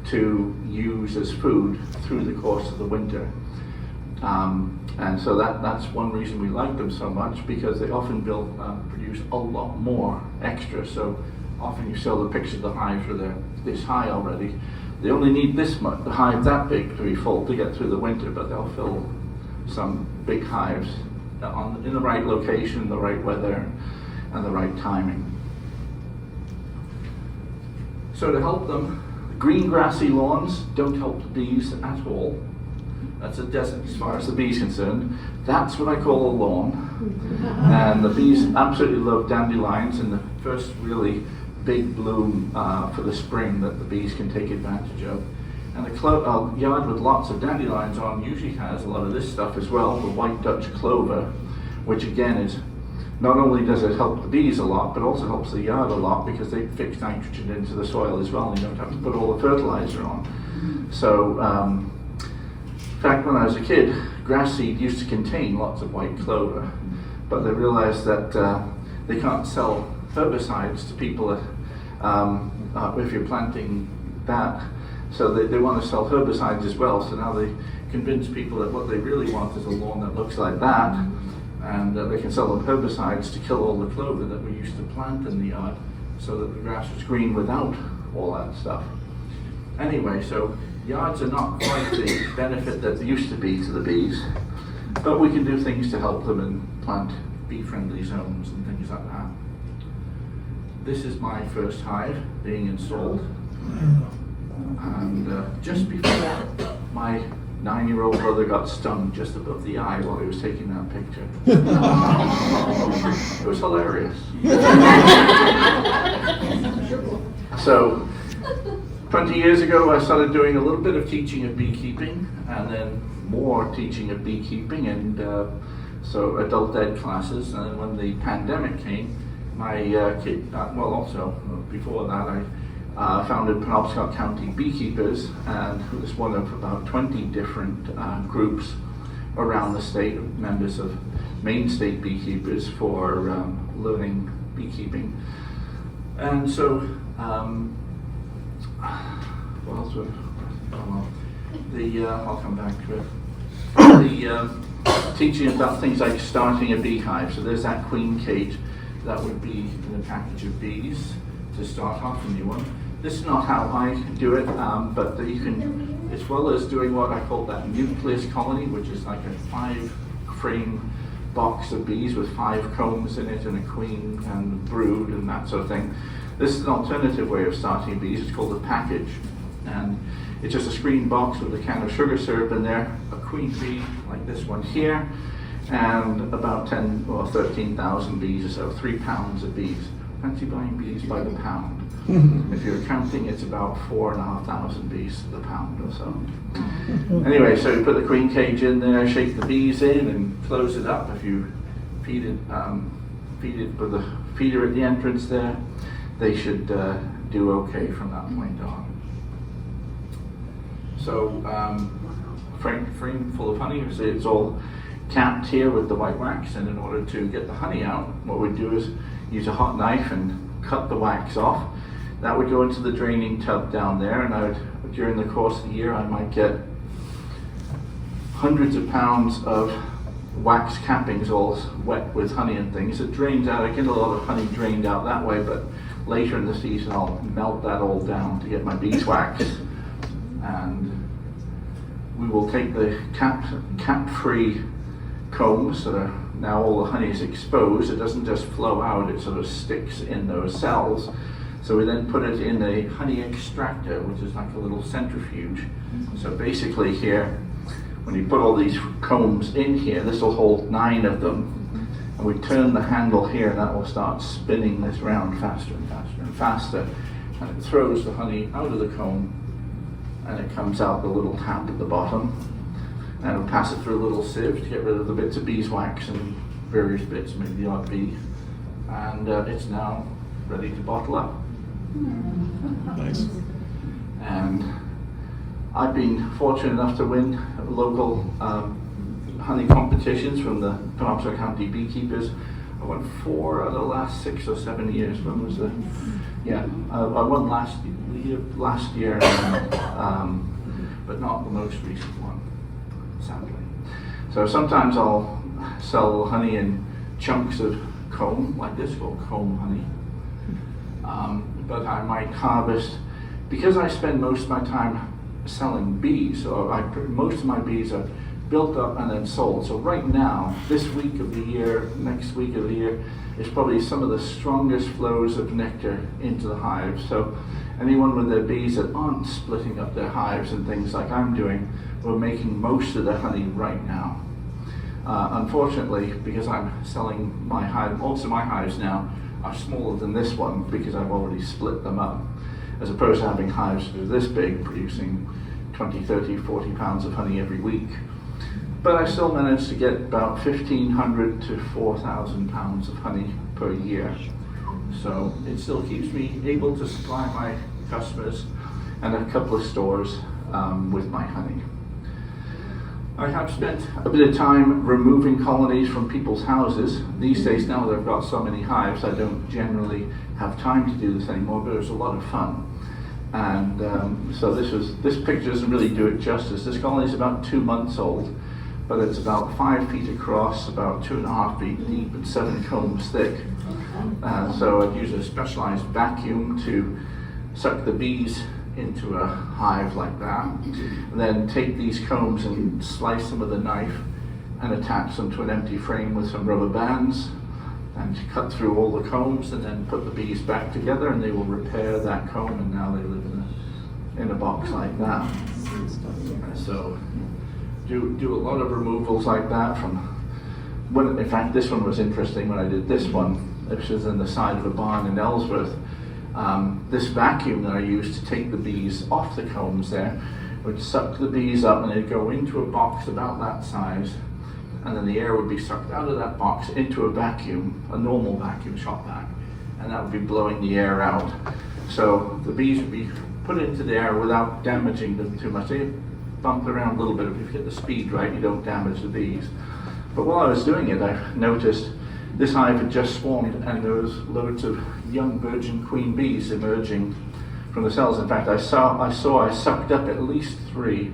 to use as food through the course of the winter. And so that's one reason we like them so much, because they often produce a lot more extra. So often you sell the picture of the hives where they're this high already. They only need this much, the hive that big to be full to get through the winter, but they'll fill some big hives in the right location, the right weather, and the right timing. So to help them, green grassy lawns don't help the bees at all. That's a desert as far as the bees concerned. That's what I call a lawn. And the bees absolutely love dandelions in the first really big bloom for the spring that the bees can take advantage of. And a yard with lots of dandelions on usually has a lot of this stuff as well, the white Dutch clover, which again is, not only does it help the bees a lot, but also helps the yard a lot, because they fix nitrogen into the soil as well, and you don't have to put all the fertilizer on. So, in fact, when I was a kid, grass seed used to contain lots of white clover, but they realized that they can't sell herbicides to people if you're planting that. So they want to sell herbicides as well. So now they convince people that what they really want is a lawn that looks like that, and they can sell them herbicides to kill all the clover that we used to plant in the yard, so that the grass was green without all that stuff. Anyway, so yards are not quite the benefit that they used to be to the bees, but we can do things to help them and plant bee-friendly zones and things like that. This is my first hive being installed, and just before my 9-year-old brother got stung just above the eye while he was taking that picture. It was hilarious. So 20 years ago I started doing a little bit of teaching of beekeeping, and then more teaching of beekeeping, and so adult ed classes. And then when the pandemic came, my kid, well, also before that, I founded Penobscot County Beekeepers, and it was one of about 20 different groups around the state, members of Maine State Beekeepers, for learning beekeeping. And so, what else would, I'll come back to it. Teaching about things like starting a beehive. So there's that queen cage. That would be in a package of bees to start off a new one. This is not how I do it, but you can, as well as doing what I call that nucleus colony, which is like a 5-frame box of bees with 5 combs in it, and a queen and brood and that sort of thing. This is an alternative way of starting bees. It's called a package, and it's just a screen box with a can of sugar syrup in there, a queen bee like this one here, and about 10 or 13,000 bees or so, 3 pounds of bees. Fancy buying bees by the pound. If you're counting, it's about 4,500 bees to the pound or so. Anyway, so you put the queen cage in there, shake the bees in, and close it up. If you feed it with a feeder at the entrance there, they should do okay from that point on. So, frame full of honey. So it's all capped here with the white wax, and in order to get the honey out, what we do is use a hot knife and cut the wax off. That would go into the draining tub down there, and during the course of the year I might get hundreds of pounds of wax cappings all wet with honey and things. It drains out. I get a lot of honey drained out that way, but later in the season I'll melt that all down to get my beeswax, and we will take the cap-free combs that are now all the honey is exposed. It doesn't just flow out, it sort of sticks in those cells. So we then put it in a honey extractor, which is like a little centrifuge. So basically here, when you put all these combs in here, this will hold 9 of them, and we turn the handle here, and that will start spinning this round faster and faster and faster, and it throws the honey out of the comb, and it comes out the little tap at the bottom, and it'll pass it through a little sieve to get rid of the bits of beeswax and various bits, maybe the odd bee, and it's now ready to bottle up. Nice. And I've been fortunate enough to win local honey competitions from the Penobscot County Beekeepers. I won 4 out of the last 6 or 7 years. When was the? Yeah, I won last year, but not the most recent one, sadly. So sometimes I'll sell honey in chunks of comb like this, called comb honey. But I might harvest, because I spend most of my time selling bees, so most of my bees are built up and then sold. So right now, this week of the year, next week of the year, is probably some of the strongest flows of nectar into the hive. So anyone with their bees that aren't splitting up their hives and things like I'm doing, we're making most of the honey right now. Unfortunately, because I'm selling my hive, most of my hives now are smaller than this one because I've already split them up, as opposed to having hives that are this big, producing 20, 30, 40 pounds of honey every week. But I still manage to get about 1,500 to 4,000 pounds of honey per year. So it still keeps me able to supply my customers and a couple of stores with my honey. I have spent a bit of time removing colonies from people's houses. These days, now that I've got so many hives, I don't generally have time to do this anymore, but it was a lot of fun. And so this picture doesn't really do it justice. This colony is about 2 months old, but it's about 5 feet across, about 2.5 feet deep, and 7 combs thick. So I'd use a specialized vacuum to suck the bees into a hive like that, and then take these combs and slice them with a knife and attach them to an empty frame with some rubber bands, and cut through all the combs, and then put the bees back together, and they will repair that comb, and now they live in a box like that. So do a lot of removals like that from when, in fact, this one was interesting when I did this one, which was in the side of a barn in Ellsworth. This vacuum that I used to take the bees off the combs there would suck the bees up, and they'd go into a box about that size, and then the air would be sucked out of that box into a vacuum, a normal vacuum shop vac, and that would be blowing the air out. So the bees would be put into the air without damaging them too much. They bump around a little bit. If you get the speed right, you don't damage the bees. But while I was doing it, I noticed this hive had just swarmed, and there was loads of young virgin queen bees emerging from the cells. In fact, I sucked up at least 3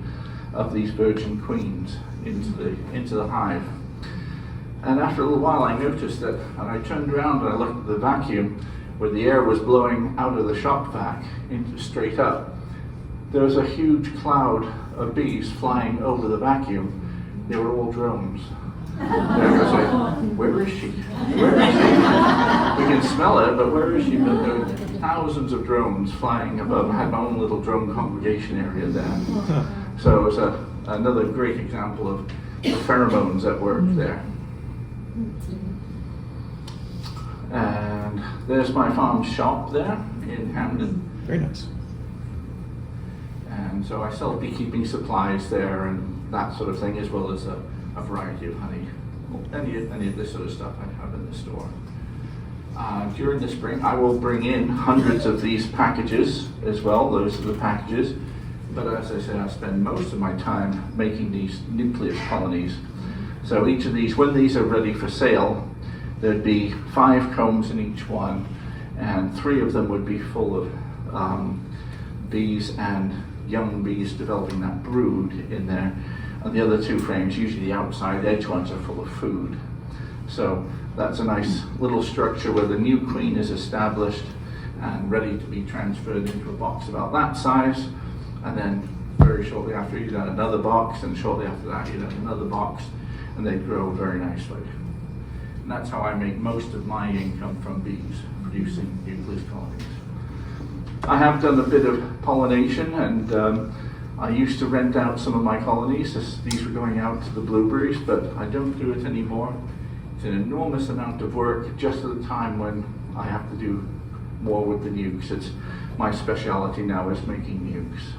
of these virgin queens into the hive. And after a little while, I noticed that, and I turned around and I looked at the vacuum where the air was blowing out of the shop vac into straight up. There was a huge cloud of bees flying over the vacuum. They were all drones. I was like, where is she? Where is she? We can smell it, but where is she? But there were thousands of drones flying above. I had my own little drone congregation area there. So it was another great example of the pheromones at work there. And there's my farm shop there in Hamden. Very nice. And so I sell beekeeping supplies there and that sort of thing, as well as a variety of honey. Any of this sort of stuff I have in the store. During the spring, I will bring in hundreds of these packages as well. Those are the packages. But as I said, I spend most of my time making these nucleus colonies. So each of these, when these are ready for sale, there'd be 5 combs in each one, and 3 of them would be full of bees and young bees developing that brood in there. And the other 2 frames, usually the outside edge ones, are full of food. So that's a nice little structure where the new queen is established and ready to be transferred into a box about that size. And then very shortly after, you'd add another box, and shortly after that, you'd add another box, and they'd grow very nicely. And that's how I make most of my income from bees, producing nucleus colonies. I have done a bit of pollination, and I used to rent out some of my colonies. These were going out to the blueberries, but I don't do it anymore. It's an enormous amount of work just at the time when I have to do more with the nukes. It's my specialty now is making nukes.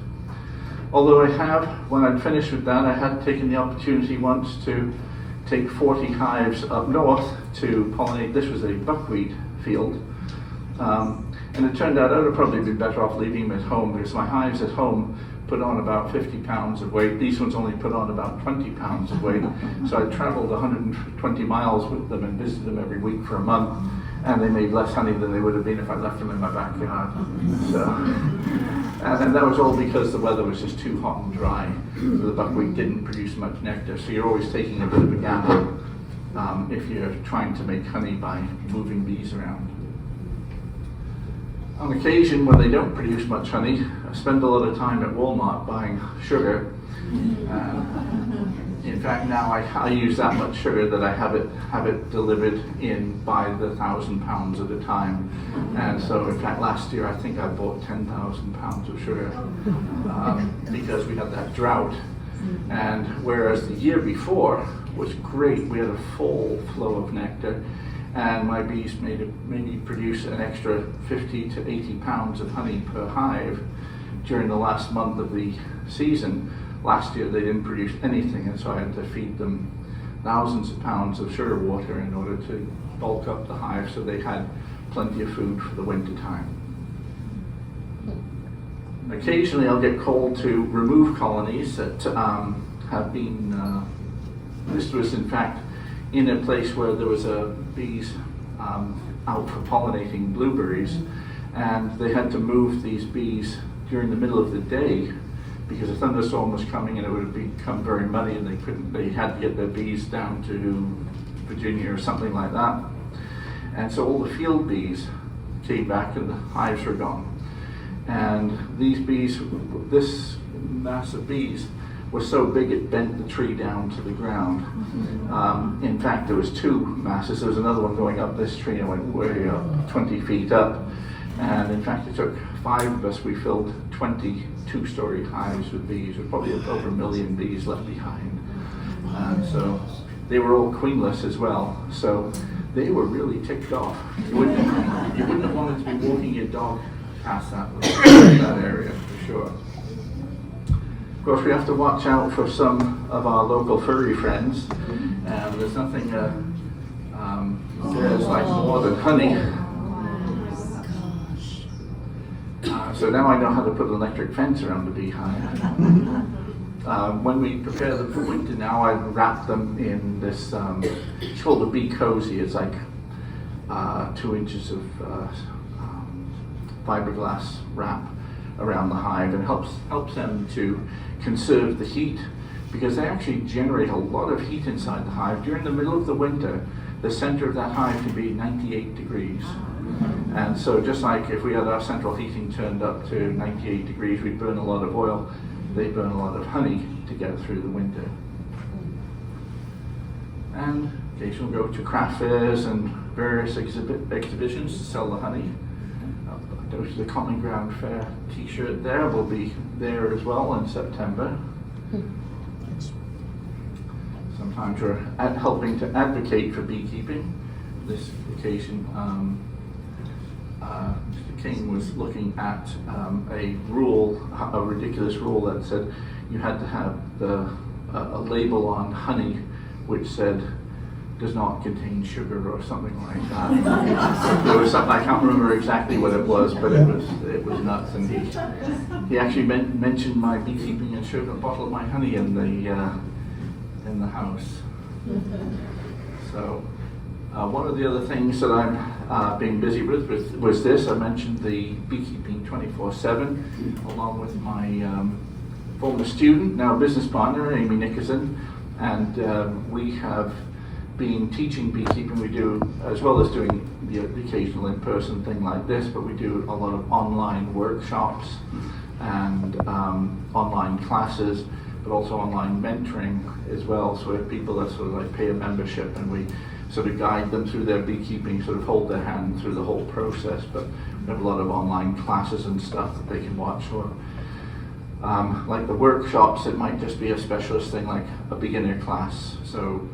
Although I have, when I'd finished with that, I had taken the opportunity once to take 40 hives up north to pollinate. This was a buckwheat field. And it turned out I would have probably been better off leaving them at home, because my hives at home put on about 50 pounds of weight. These ones only put on about 20 pounds of weight. So I traveled 120 miles with them and visited them every week for a month, and they made less honey than they would have been if I left them in my backyard. So, and that was all because the weather was just too hot and dry. The buckwheat didn't produce much nectar, so you're always taking a bit of a gamble if you're trying to make honey by moving bees around. On occasion, when they don't produce much honey, I spend a lot of time at Walmart buying sugar. In fact, now I use that much sugar that I have it delivered in by the 1,000 pounds at a time. And so, in fact, last year I think I bought 10,000 pounds of sugar because we had that drought. And whereas the year before was great, we had a full flow of nectar, and my bees maybe produce an extra 50 to 80 pounds of honey per hive during the last month of the season. Last year they didn't produce anything, and so I had to feed them thousands of pounds of sugar water in order to bulk up the hive so they had plenty of food for the winter time. Occasionally I'll get called to remove colonies that have been, this was in fact in a place where there was bees out for pollinating blueberries, and they had to move these bees during the middle of the day because a thunderstorm was coming and it would have become very muddy, and they had to get their bees down to Virginia or something like that. And so all the field bees came back and the hives were gone. And these bees, this mass of bees, was so big it bent the tree down to the ground. In fact, there was two masses. There was another one going up this tree and went way up, 20 feet up. And in fact, it took 5 of us. We filled 20 two-story hives with bees. There were probably over 1 million bees left behind. And so they were all queenless as well. So they were really ticked off. You wouldn't have wanted to be walking your dog past that area for sure. Of course, we have to watch out for some of our local furry friends, and there's nothing there's like more than honey. So now I know how to put an electric fence around the beehive. When we prepare them for winter now, I wrap them in this, it's called a bee cozy. It's like 2 inches of fiberglass wrap around the hive, and helps them to conserve the heat, because they actually generate a lot of heat inside the hive. During the middle of the winter, the center of that hive can be 98 degrees. And so just like if we had our central heating turned up to 98 degrees, we'd burn a lot of oil. They burn a lot of honey to get through the winter. And occasionally we'll go to craft fairs and various exhibitions to sell the honey. The Common Ground Fair t-shirt there will be there as well in September. Sometimes we're helping to advocate for beekeeping. This occasion, Mr. King was looking at a ridiculous rule that said you had to have a label on honey which said does not contain sugar or something like that. There was something, I can't remember exactly what it was, but it was nuts. And he actually mentioned my beekeeping and showed a bottle of my honey in the house. So one of the other things that I'm being busy with was this. I mentioned the beekeeping 24/7, along with my former student, now business partner, Amy Nickerson, and we have been teaching beekeeping. We do, as well as doing the occasional in-person thing like this, but we do a lot of online workshops and online classes, but also online mentoring as well. So we have people that sort of like pay a membership, and we sort of guide them through their beekeeping, sort of hold their hand through the whole process. But we have a lot of online classes and stuff that they can watch. Or like the workshops, it might just be a specialist thing like a beginner class. So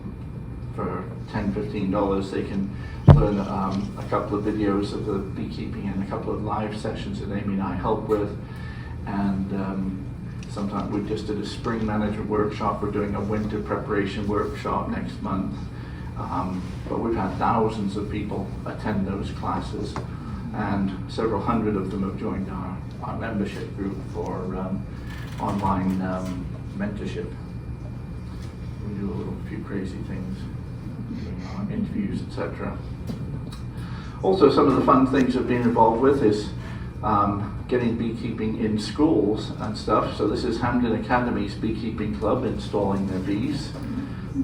for $10-15 they can learn a couple of videos of the beekeeping and a couple of live sessions that Amy and I help with. And sometimes we just did a spring management workshop. We're doing a winter preparation workshop next month. But we've had thousands of people attend those classes, and several hundred of them have joined our membership group for online mentorship. We do a few crazy things, interviews, etc. Also, some of the fun things I've been involved with is getting beekeeping in schools and stuff. So this is Hampden Academy's beekeeping club installing their bees.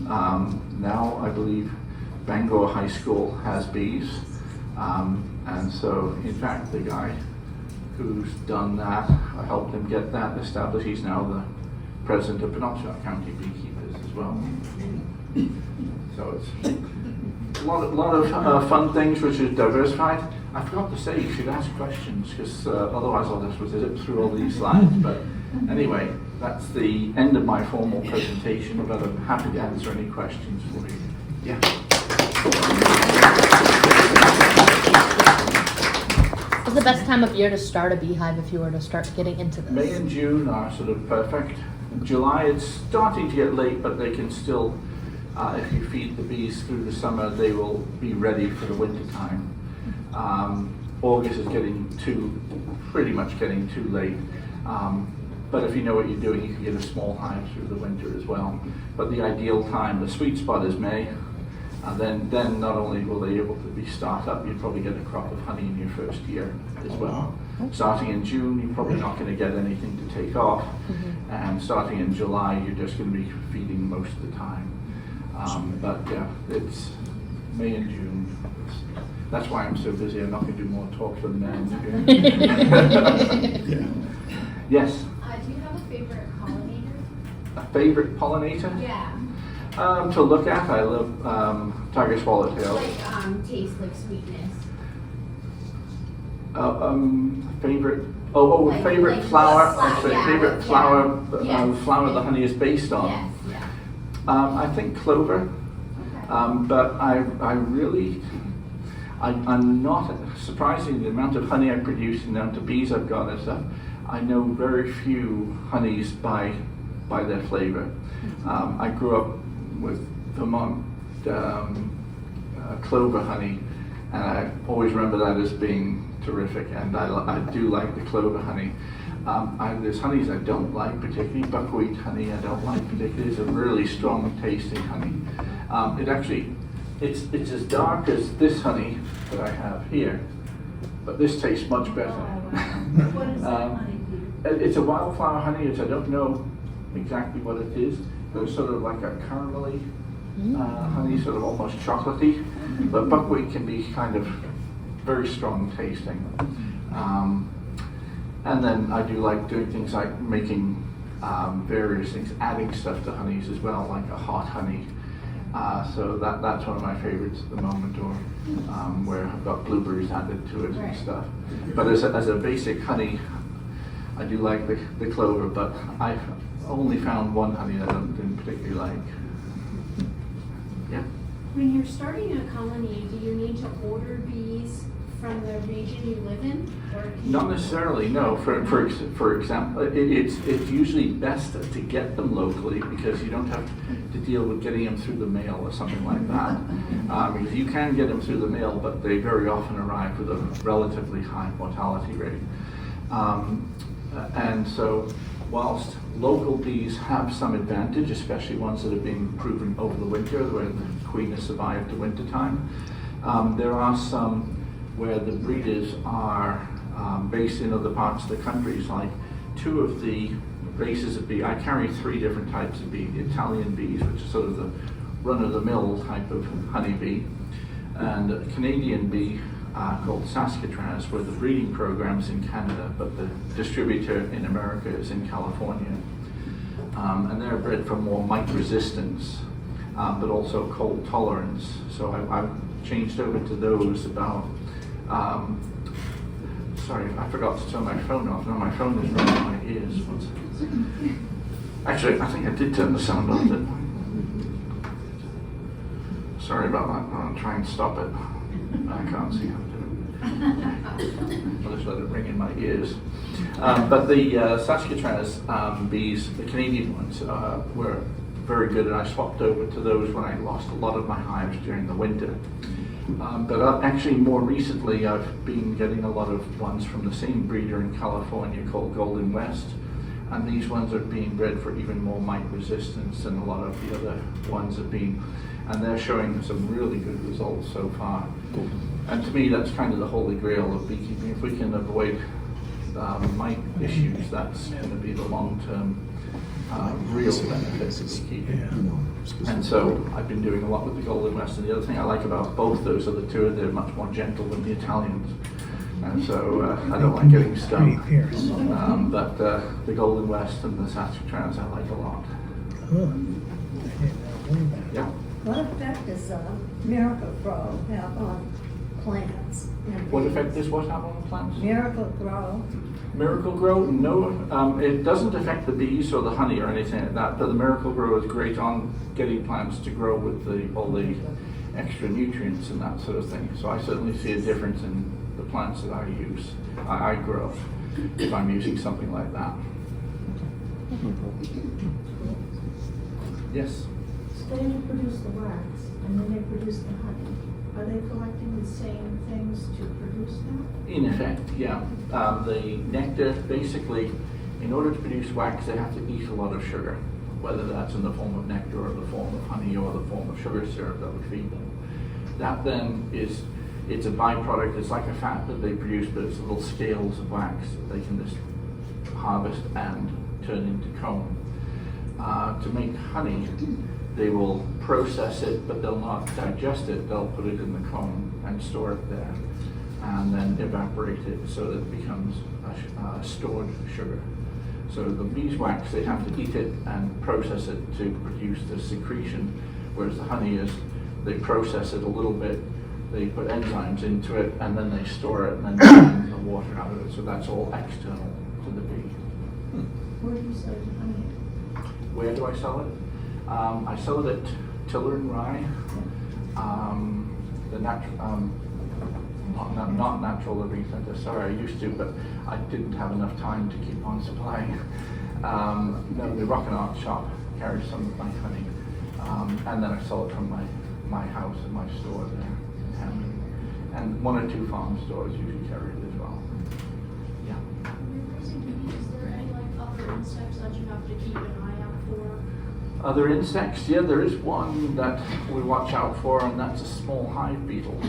Now I believe Bangor High School has bees. And so in fact the guy who's done that, I helped him get that established. He's now the president of Penobscot County Beekeepers as well. So it's a lot of fun things which is diversified. I forgot to say you should ask questions because otherwise I'll just zip through all these slides. But anyway, that's the end of my formal presentation, but I'm happy to answer any questions for you. Yeah. What's the best time of year to start a beehive if you were to start getting into this? May and June are sort of perfect. July, it's starting to get late, but they can still, if you feed the bees through the summer, they will be ready for the winter time. August is pretty much getting too late. But if you know what you're doing, you can get a small hive through the winter as well. But the ideal time, the sweet spot is May. Then not only will they be able to be start up, you'll probably get a crop of honey in your first year as well. Starting in June, you're probably not going to get anything to take off. And starting in July, you're just going to be feeding most of the time. But yeah, it's May and June. That's why I'm so busy. I'm not going to do more talks with men. Yeah. Yes? Do you have a favorite pollinator? A favorite pollinator? Yeah. To look at, I love tiger swallowtail. Like taste, like sweetness. Favorite. Like- Favorite like flower. what Actually, flower- favorite yeah, flower. Yes. Flower the honey is based on. Yes, yeah. I think clover. Okay. But I'm not surprising the amount of honey I produce and the amount of bees I've got and stuff. I know very few honeys by their flavor. I grew up with Vermont clover honey, and I always remember that as being terrific. And I do like the clover honey. There's honeys I don't like particularly. Buckwheat honey I don't like particularly. It's a really strong tasting honey. It's as dark as this honey that I have here, but this tastes much better. What is that honey, Peter? It's a wildflower honey, which I don't know exactly what it is, but it's sort of like a caramelly honey, sort of almost chocolatey. But buckwheat can be kind of very strong tasting. And then I do like doing things like making various things, adding stuff to honeys as well, like a hot honey. So that's one of my favorites at the moment, or where I've got blueberries added to it and stuff. But as a basic honey, I do like the clover, but I've only found one honey that I didn't particularly like. Yeah. When you're starting a colony, do you need to order bees from the region you live in? Or can Not you- necessarily, no. For example, it's usually best to get them locally because you don't have to deal with getting them through the mail or something like that. Because you can get them through the mail, but they very often arrive with a relatively high mortality rate. And so, whilst local bees have some advantage, especially ones that have been proven over the winter, where the queen has survived the winter time, there are some where the breeders are based in other parts of the country. Like two of the races of bee, I carry 3 different types of bee: the Italian bees, which is sort of the run-of-the-mill type of honeybee, and a Canadian bee called Saskatraz, where the breeding program is in Canada, but the distributor in America is in California. And they're bred for more mite resistance, but also cold tolerance. So I've changed over to those about, sorry, I forgot to turn my phone off. Now my phone is running my ears. Actually, I think I did turn the sound off. Sorry about that. I'll try and stop it. I can't see how to do it. I'll just let it ring in my ears. But the Saskatraz bees, the Canadian ones, were very good, and I swapped over to those when I lost a lot of my hives during the winter. But actually more recently I've been getting a lot of ones from the same breeder in California called Golden West, And these ones are being bred for even more mite resistance than a lot of the other ones have been. And they're showing some really good results so far. And to me, that's kind of the holy grail of beekeeping. If we can avoid mite issues, that's going to be the long-term real benefits of beekeeping. And so I've been doing a lot with the Golden West, and the other thing I like about both those are the two are they're much more gentle than the Italians. And so I don't like getting stung. But the Golden West and the Saskatchewans I like a lot. Yeah. What effect does Miracle Grow have on plants? and What bees? effect does what have on the plants? Miracle Grow. Miracle Grow? No, it doesn't affect the bees or the honey or anything like that, but the Miracle Grow is great on getting plants to grow with all the extra nutrients and that sort of thing. So I certainly see a difference in the plants that I use, I grow, if I'm using something like that. Yes? So they produce the wax, and then they produce the honey. Are they collecting the same things to produce that? In effect, yeah. The nectar, basically, in order to produce wax, they have to eat a lot of sugar, whether that's in the form of nectar or the form of honey or the form of sugar syrup that we feed them. That then it's a byproduct. It's like a fat that they produce, but it's little scales of wax that they can just harvest and turn into comb. To make honey, they will process it, but they'll not digest it. They'll put it in the comb and store it there, and then evaporate it so that it becomes a stored sugar. So the beeswax, they have to eat it and process it to produce the secretion, whereas the honey is, they process it a little bit, they put enzymes into it, and then they store it, and then drain the water out of it. So that's all external to the bee. Where do you sell the honey? Where do I sell it? I sell it at Tiller and Rye. The not Natural Living Center. Sorry, I used to, but I didn't have enough time to keep on supplying. No, the Rock and Art shop carries some of my honey, and then I sell it from my house and my store there in Hamden, and 1 or 2 farm stores usually carry it as well. Yeah. When you're raising bees, is there any like other insects that you have to keep an eye out for? Other insects, yeah, there is one that we watch out for, and that's a small hive beetle.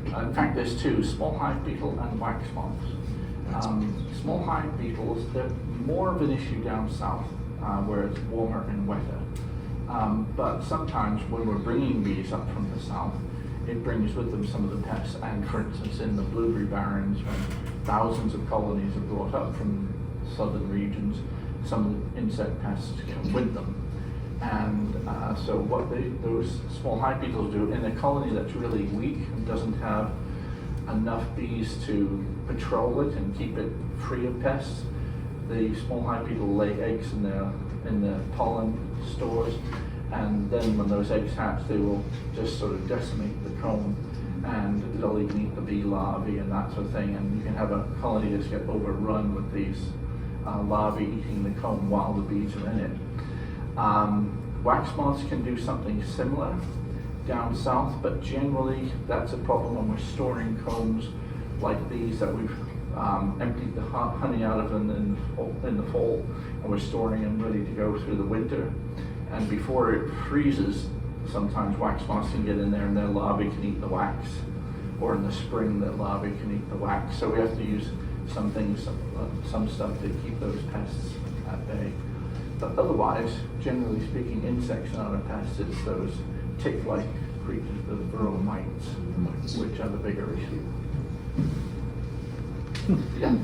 In fact, there's 2, small hive beetle and wax moths. Small hive beetles, they're more of an issue down south, where it's warmer and wetter. But sometimes when we're bringing bees up from the south, it brings with them some of the pests. And for instance, in the blueberry barrens, when thousands of colonies are brought up from southern regions, some of the insect pests come with them. And so what those small hive beetles do in a colony that's really weak and doesn't have enough bees to patrol it and keep it free of pests, the small hive beetle lay eggs in their pollen stores, and then when those eggs hatch, they will just sort of decimate the comb, and they'll even eat the bee larvae and that sort of thing, and you can have a colony just get overrun with these larvae eating the comb while the bees are in it. Wax moths can do something similar down south, but generally that's a problem when we're storing combs like these that we've emptied the honey out of in the fall, and we're storing them ready to go through the winter. And before it freezes, sometimes wax moths can get in there and their larvae can eat the wax, or in the spring their larvae can eat the wax. So we have to use some things, some stuff to keep those pests at bay. But otherwise, generally speaking, insects are not a pest. It's those tick-like creatures, the burrow mites, which are the bigger issue. Yeah.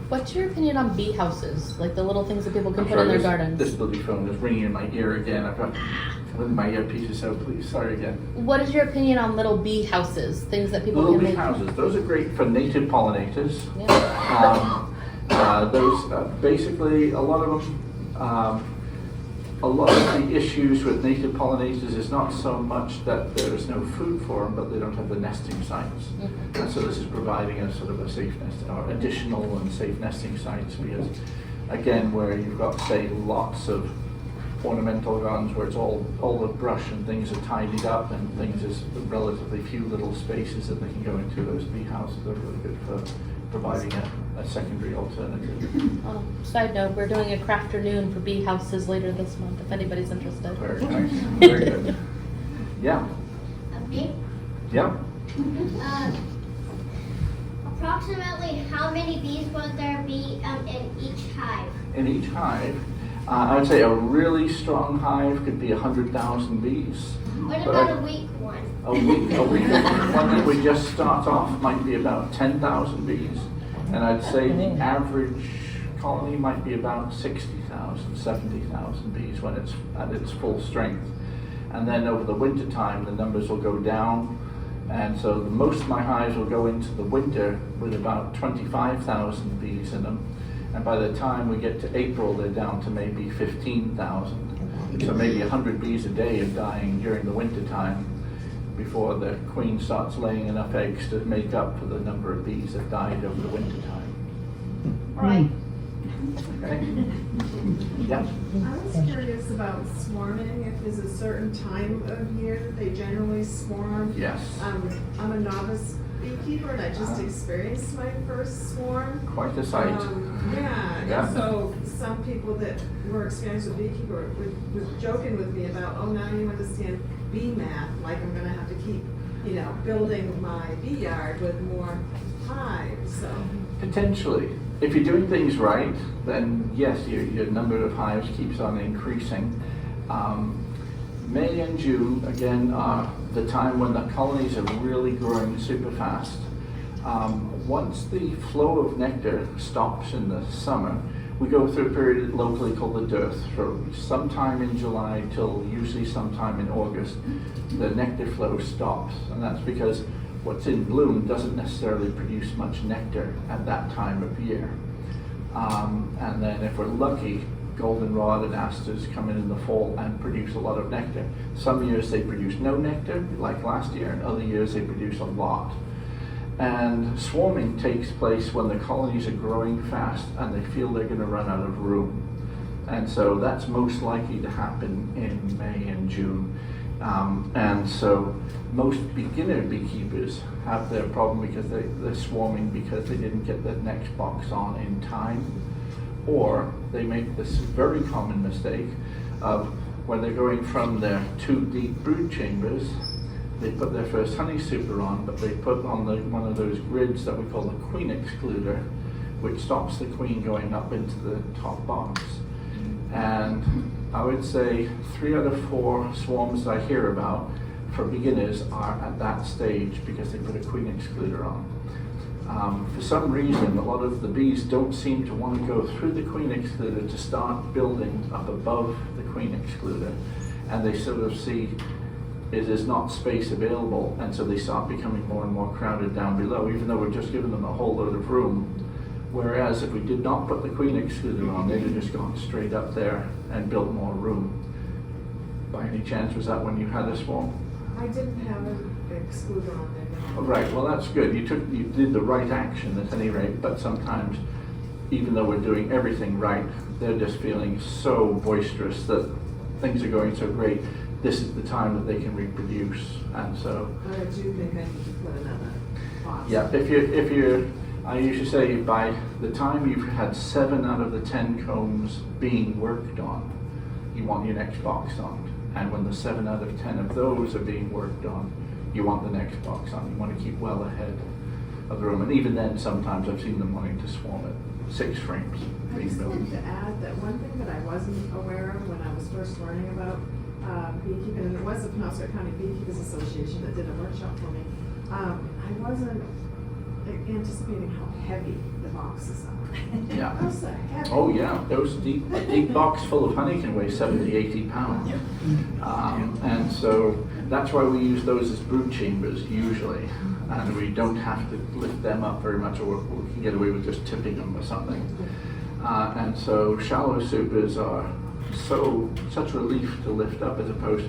What's your opinion on bee houses? Like the little things that people can I'm put in sorry, their gardens? This bloody phone is ringing in my ear again. I've got with my earpieces out, please. Sorry again. What is your opinion on little bee houses? Things that people Little can bee make? houses. Those are great for native pollinators. Yeah. Those basically a lot of them. A lot of the issues with native pollinators is not so much that there is no food for them, but they don't have the nesting sites. Mm-hmm. And so this is providing a sort of a safe nest, or additional and safe nesting sites, because again, where you've got, say, lots of ornamental gardens where it's all the brush and things are tidied up and things is relatively few little spaces that they can go into, those bee houses are really good for providing a secondary alternative. Side note, we're doing a crafternoon for bee houses later this month, if anybody's interested. Very nice, very good. Yeah, Okay. yeah. Approximately how many bees would there be in each hive? In each hive, I would say a really strong hive could be 100,000 bees. What But about I- a weak one? A week one that we just start off might be about 10,000 bees. And I'd say the average colony might be about 60,000, 70,000 bees when it's at its full strength. And then over the winter time, the numbers will go down. And so most of my hives will go into the winter with about 25,000 bees in them. And by the time we get to April, they're down to maybe 15,000. So maybe 100 bees a day are dying during the winter time before the queen starts laying enough eggs to make up for the number of bees that died over the winter time. Right. Okay? Yeah. I was curious about swarming, if there's a certain time of year that they generally swarm. Yes. I'm a novice beekeeper and I just experienced my first swarm. Quite a sight. Yeah, and so some people that were experienced with beekeeper were joking with me about, oh, now you understand bee math, like I'm gonna have to keep, building my bee yard with more hives, so. Potentially. If you're doing things right, then yes, your number of hives keeps on increasing. May and June, again, are the time when the colonies are really growing super fast. Once the flow of nectar stops in the summer, we go through a period locally called the dearth. So sometime in July till usually sometime in August, the nectar flow stops. And that's because what's in bloom doesn't necessarily produce much nectar at that time of year. And then if we're lucky, goldenrod and asters come in the fall and produce a lot of nectar. Some years they produce no nectar, like last year, and other years they produce a lot. And swarming takes place when the colonies are growing fast and they feel they're going to run out of room. And so that's most likely to happen in May and June. And so most beginner beekeepers have their problem because they're swarming because they didn't get the next box on in time. Or they make this very common mistake of when they're going from their 2 deep brood chambers, they put their first honey super on, but they put on one of those grids that we call the queen excluder, which stops the queen going up into the top box. And I would say 3 out of 4 swarms I hear about for beginners are at that stage because they put a queen excluder on. For some reason, a lot of the bees don't seem to want to go through the queen excluder to start building up above the queen excluder. And they sort of see it is not space available, and so they start becoming more and more crowded down below, even though we're just giving them a whole load of room. Whereas if we did not put the queen excluder on, they'd have just gone straight up there and built more room. By any chance, was that when you had a swarm? I didn't have an excluder on there. Oh, right, well that's good. You did the right action at any rate, but sometimes, even though we're doing everything right, they're just feeling so boisterous that things are going so great. This is the time that they can reproduce, and so. But I do think I need to put another box. Yeah, if you're, I usually say by the time you've had 7 out of the 10 combs being worked on, you want your next box on. And when the 7 out of 10 of those are being worked on, you want the next box on. You want to keep well ahead of the room. And even then, sometimes I've seen them wanting to swarm at 6 frames I being just built. wanted to add that one thing that I wasn't aware of when I was first learning about beekeeping, and it was the Penobscot County Beekeepers Association that did a workshop for me. I wasn't anticipating how heavy the boxes are. Yeah. Those are heavy. Oh yeah, those a deep box full of honey can weigh 70, 80 pounds. And so that's why we use those as brood chambers usually. And we don't have to lift them up very much, or we can get away with just tipping them or something. And so shallow supers are such relief to lift up, as opposed,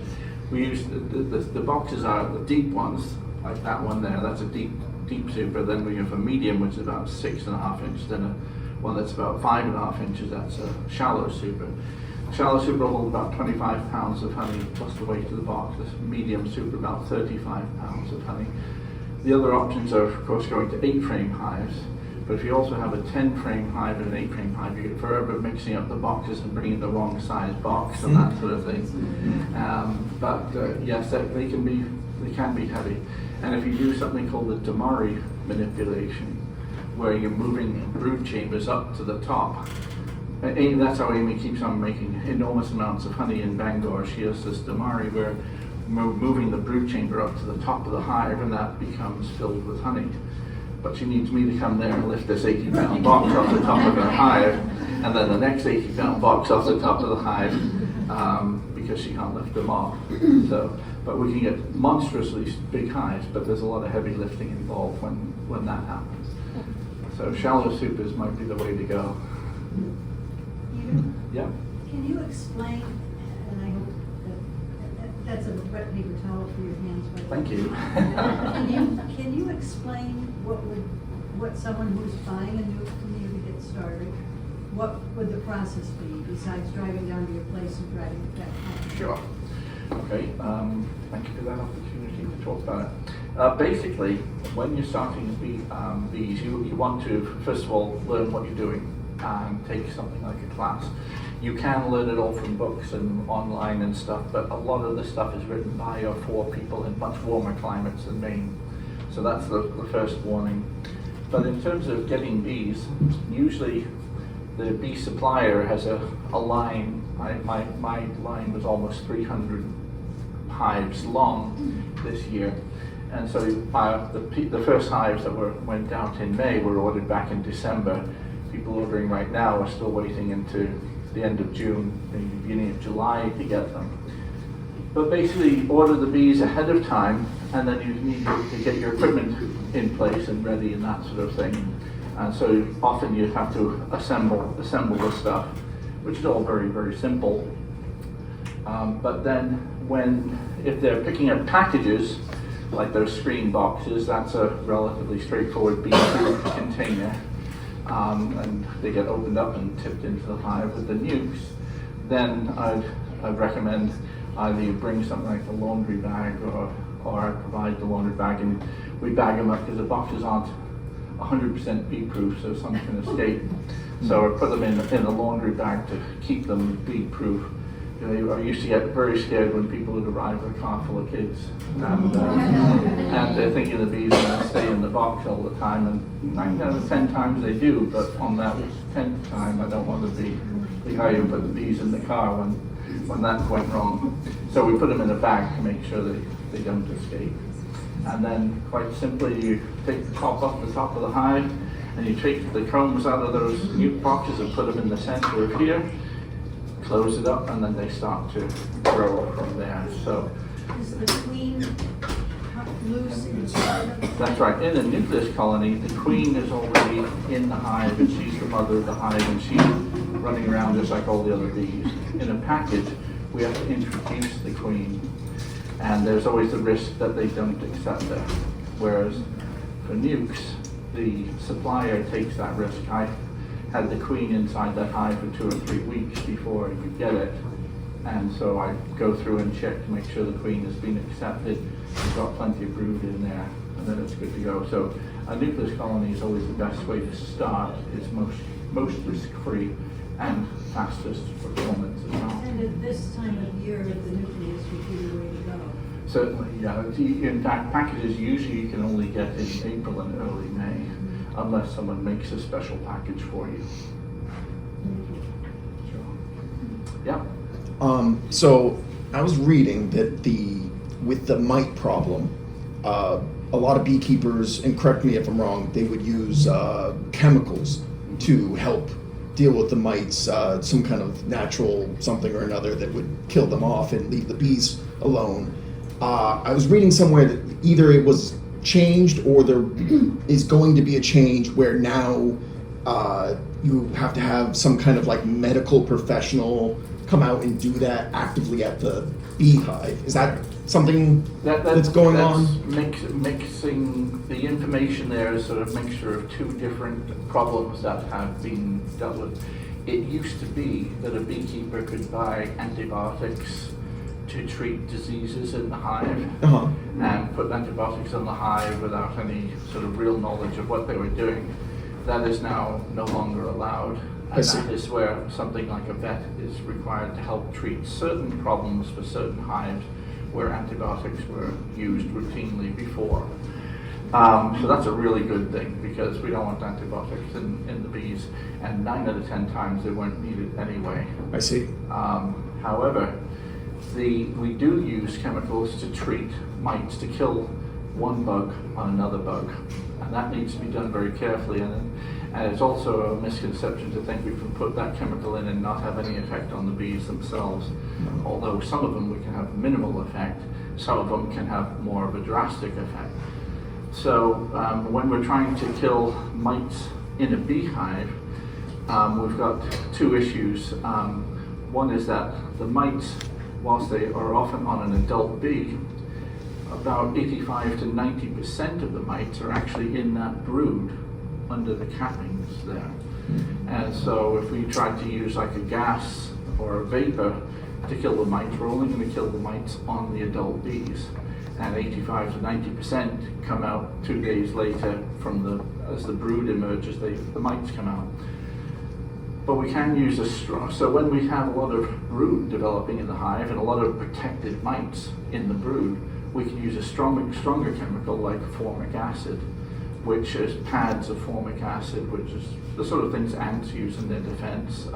we use the boxes are the deep ones, like that one there, that's a deep super. Then we have a medium, which is about 6.5 inches, then one that's about 5.5 inches, that's a shallow super. Shallow super will hold about 25 pounds of honey plus the weight of the box. This medium super about 35 pounds of honey. The other options are, of course, going to 8 frame hives, But if you also have a 10-frame hive and an 8-frame hive, you're forever mixing up the boxes and bringing the wrong size box and that sort of thing. Yes, they can be heavy. And if you do something called the Damari manipulation, where you're moving brood chambers up to the top, and that's how Amy keeps on making enormous amounts of honey in Bangor. She has this Damari where we're moving the brood chamber up to the top of the hive, and that becomes filled with honey. But she needs me to come there and lift this 80-pound box off the top of her hive, and then the next 80-pound box off the top of the hive, because she can't lift them off. But we can get monstrously big hives, but there's a lot of heavy lifting involved when that happens. So shallow soup might be the way to go. Peter, Yeah. can you explain, and I hope that's a wet paper towel for your hands, but. Thank you. Can you explain what someone who's buying a new from you to get started, what would the process be besides driving down to your place and driving it back home? Sure. Okay, thank you for that opportunity to talk about it. Basically, when you're starting bees, you want to, first of all, learn what you're doing and take something like a class. You can learn it all from books and online and stuff, but a lot of the stuff is written by or for people in much warmer climates than Maine. So that's the first warning. But in terms of getting bees, usually the bee supplier has a line. My line was almost 300 hives long this year. And so the first hives that went out in May were ordered back in December. People ordering right now are still waiting into the end of June, maybe beginning of July to get them. But basically order the bees ahead of time, and then you need to get your equipment in place and ready and that sort of thing. And so often you have to assemble the stuff, which is all very, very simple. But then if they're picking up packages, like those screen boxes, that's a relatively straightforward bee-proof container. And they get opened up and tipped into the hive with the nukes. Then I'd recommend either you bring something like a laundry bag or I provide the laundry bag and we bag them up because the boxes aren't 100% bee proof, so some can escape. So I put them in a laundry bag to keep them bee proof. I used to get very scared when people would arrive with a car full of kids and they're thinking the bees are going to stay in the box all the time, and 9 out of 10 times they do, but on that 10th time I don't want to be the guy who put the bees in the car when that went wrong. So we put them in a bag to make sure they don't escape. And then quite simply you take the top off the top of the hive and you take the combs out of those nuke boxes and put them in the center of here, close it up, and then they start to grow from there. So Is the queen loose inside? that's right. In a nucleus colony, the queen is already in the hive, and she's the mother of the hive, and she's running around just like all the other bees. In a package, we have to introduce the queen, and there's always the risk that they don't accept it. Whereas for nukes, the supplier takes that risk. I had the queen inside that hive for 2 or 3 weeks before you get it. And so I go through and check to make sure the queen has been accepted. We've got plenty of brood in there, and then it's good to go. So a nucleus colony is always the best way to start. It's most risk-free and fastest performance as well. And at this time of year, the nucleus would be the way to go. Certainly, yeah. In fact, packages usually you can only get in April and early May, unless someone makes a special package for you. Sure. Yeah. So I was reading that with the mite problem, a lot of beekeepers, and correct me if I'm wrong, they would use chemicals to help deal with the mites, some kind of natural something or another that would kill them off and leave the bees alone. I was reading somewhere that either it was changed or there is going to be a change where now you have to have some kind of like medical professional come out and do that actively at the beehive. Is that something that's going on? Mixing the information there is sort of a mixture of 2 different problems that have been dealt with. It used to be that a beekeeper could buy antibiotics to treat diseases in the hive and put antibiotics on the hive without any sort of real knowledge of what they were doing. that is now no longer allowed. I And see. that is where something like a vet is required to help treat certain problems for certain hives where antibiotics were used routinely before. So that's a really good thing because we don't want antibiotics in the bees, and 9 out of 10 times they weren't needed anyway. I see. However, we do use chemicals to treat mites, to kill one bug on another bug, and that needs to be done very carefully. And it's also a misconception to think we can put that chemical in and not have any effect on the bees themselves. Although some of them we can have minimal effect, some of them can have more of a drastic effect. So when we're trying to kill mites in a beehive, we've got two issues. One is that the mites, whilst they are often on an adult bee, about 85 to 90% of the mites are actually in that brood under the cappings there. And so if we try to use like a gas or a vapor to kill the mites, we're only going to kill the mites on the adult bees. And 85 to 90% come out 2 days later as the brood emerges, the mites come out. But we can use a strong, so when we have a lot of brood developing in the hive and a lot of protected mites in the brood, we can use a stronger chemical like formic acid, which is pads of formic acid, which is the sort of things ants use in their defense.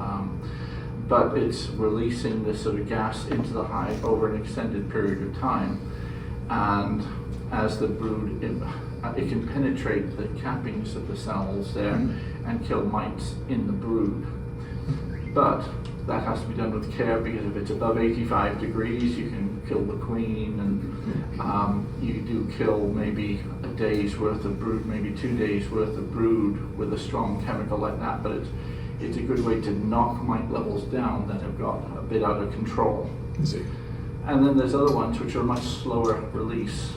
But it's releasing this sort of gas into the hive over an extended period of time. And as the brood, it can penetrate the cappings of the cells there and kill mites in the brood. But that has to be done with care, because if it's above 85 degrees, you can kill the queen, and you do kill maybe a day's worth of brood, maybe 2 days worth of brood with a strong chemical like that. But it's a good way to knock mite levels down that have got a bit out of control. I see. And then there's other ones which are much slower release.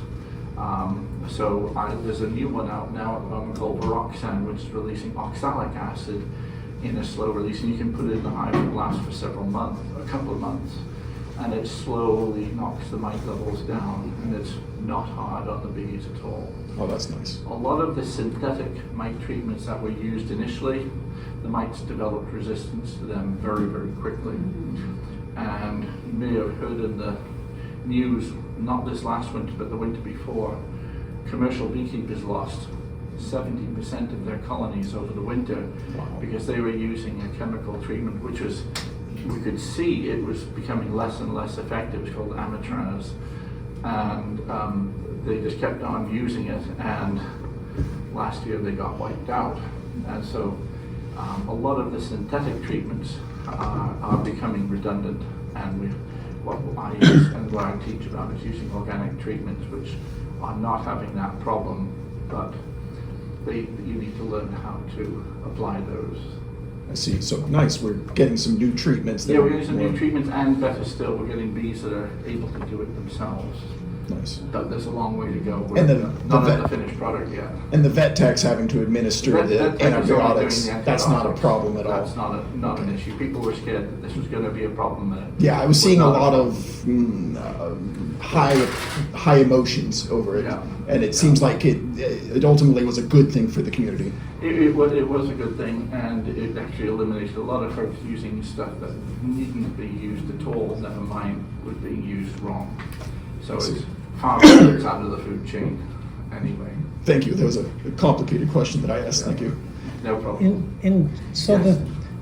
There's a new one out now at the moment called Varoxan, which is releasing oxalic acid in a slow release, and you can put it in the hive and last for a couple of months, and it slowly knocks the mite levels down, and it's not hard on the bees at all. Oh, that's nice. A lot of the synthetic mite treatments that were used initially, the mites developed resistance to them very, very quickly. And you may have heard in the news, not this last winter, but the winter before, commercial beekeepers lost 70% of their colonies over the winter because they were using a chemical treatment which was, we could see it was becoming less and less effective. It's called amitraz. And they just kept on using it, and last year they got wiped out. And so a lot of the synthetic treatments are becoming redundant, and what I use and what I teach about is using organic treatments which are not having that problem, but you need to learn how to apply those. I see. So nice. We're getting some new treatments. Yeah, we're getting some new treatments, and better still, we're getting bees that are able to do it themselves. Nice. But there's a long way to go. We're And not at the finished product yet. And the vet techs having to administer Vet the tech is only antibiotics, doing the that's not a antibiotics. problem at all. That's not an issue. People were scared that this was going to be a problem. And Yeah, I was it seeing a not lot of high emotions over it, Yeah. and it seems like it ultimately was a good thing for the community. It was a good thing, and it actually eliminated a lot of folks using stuff that needn't be used at all, never mind was being used wrong. So it's far better it's out of the food chain anyway. Thank you. That was a complicated question that I asked. Thank you. No problem. So Yes.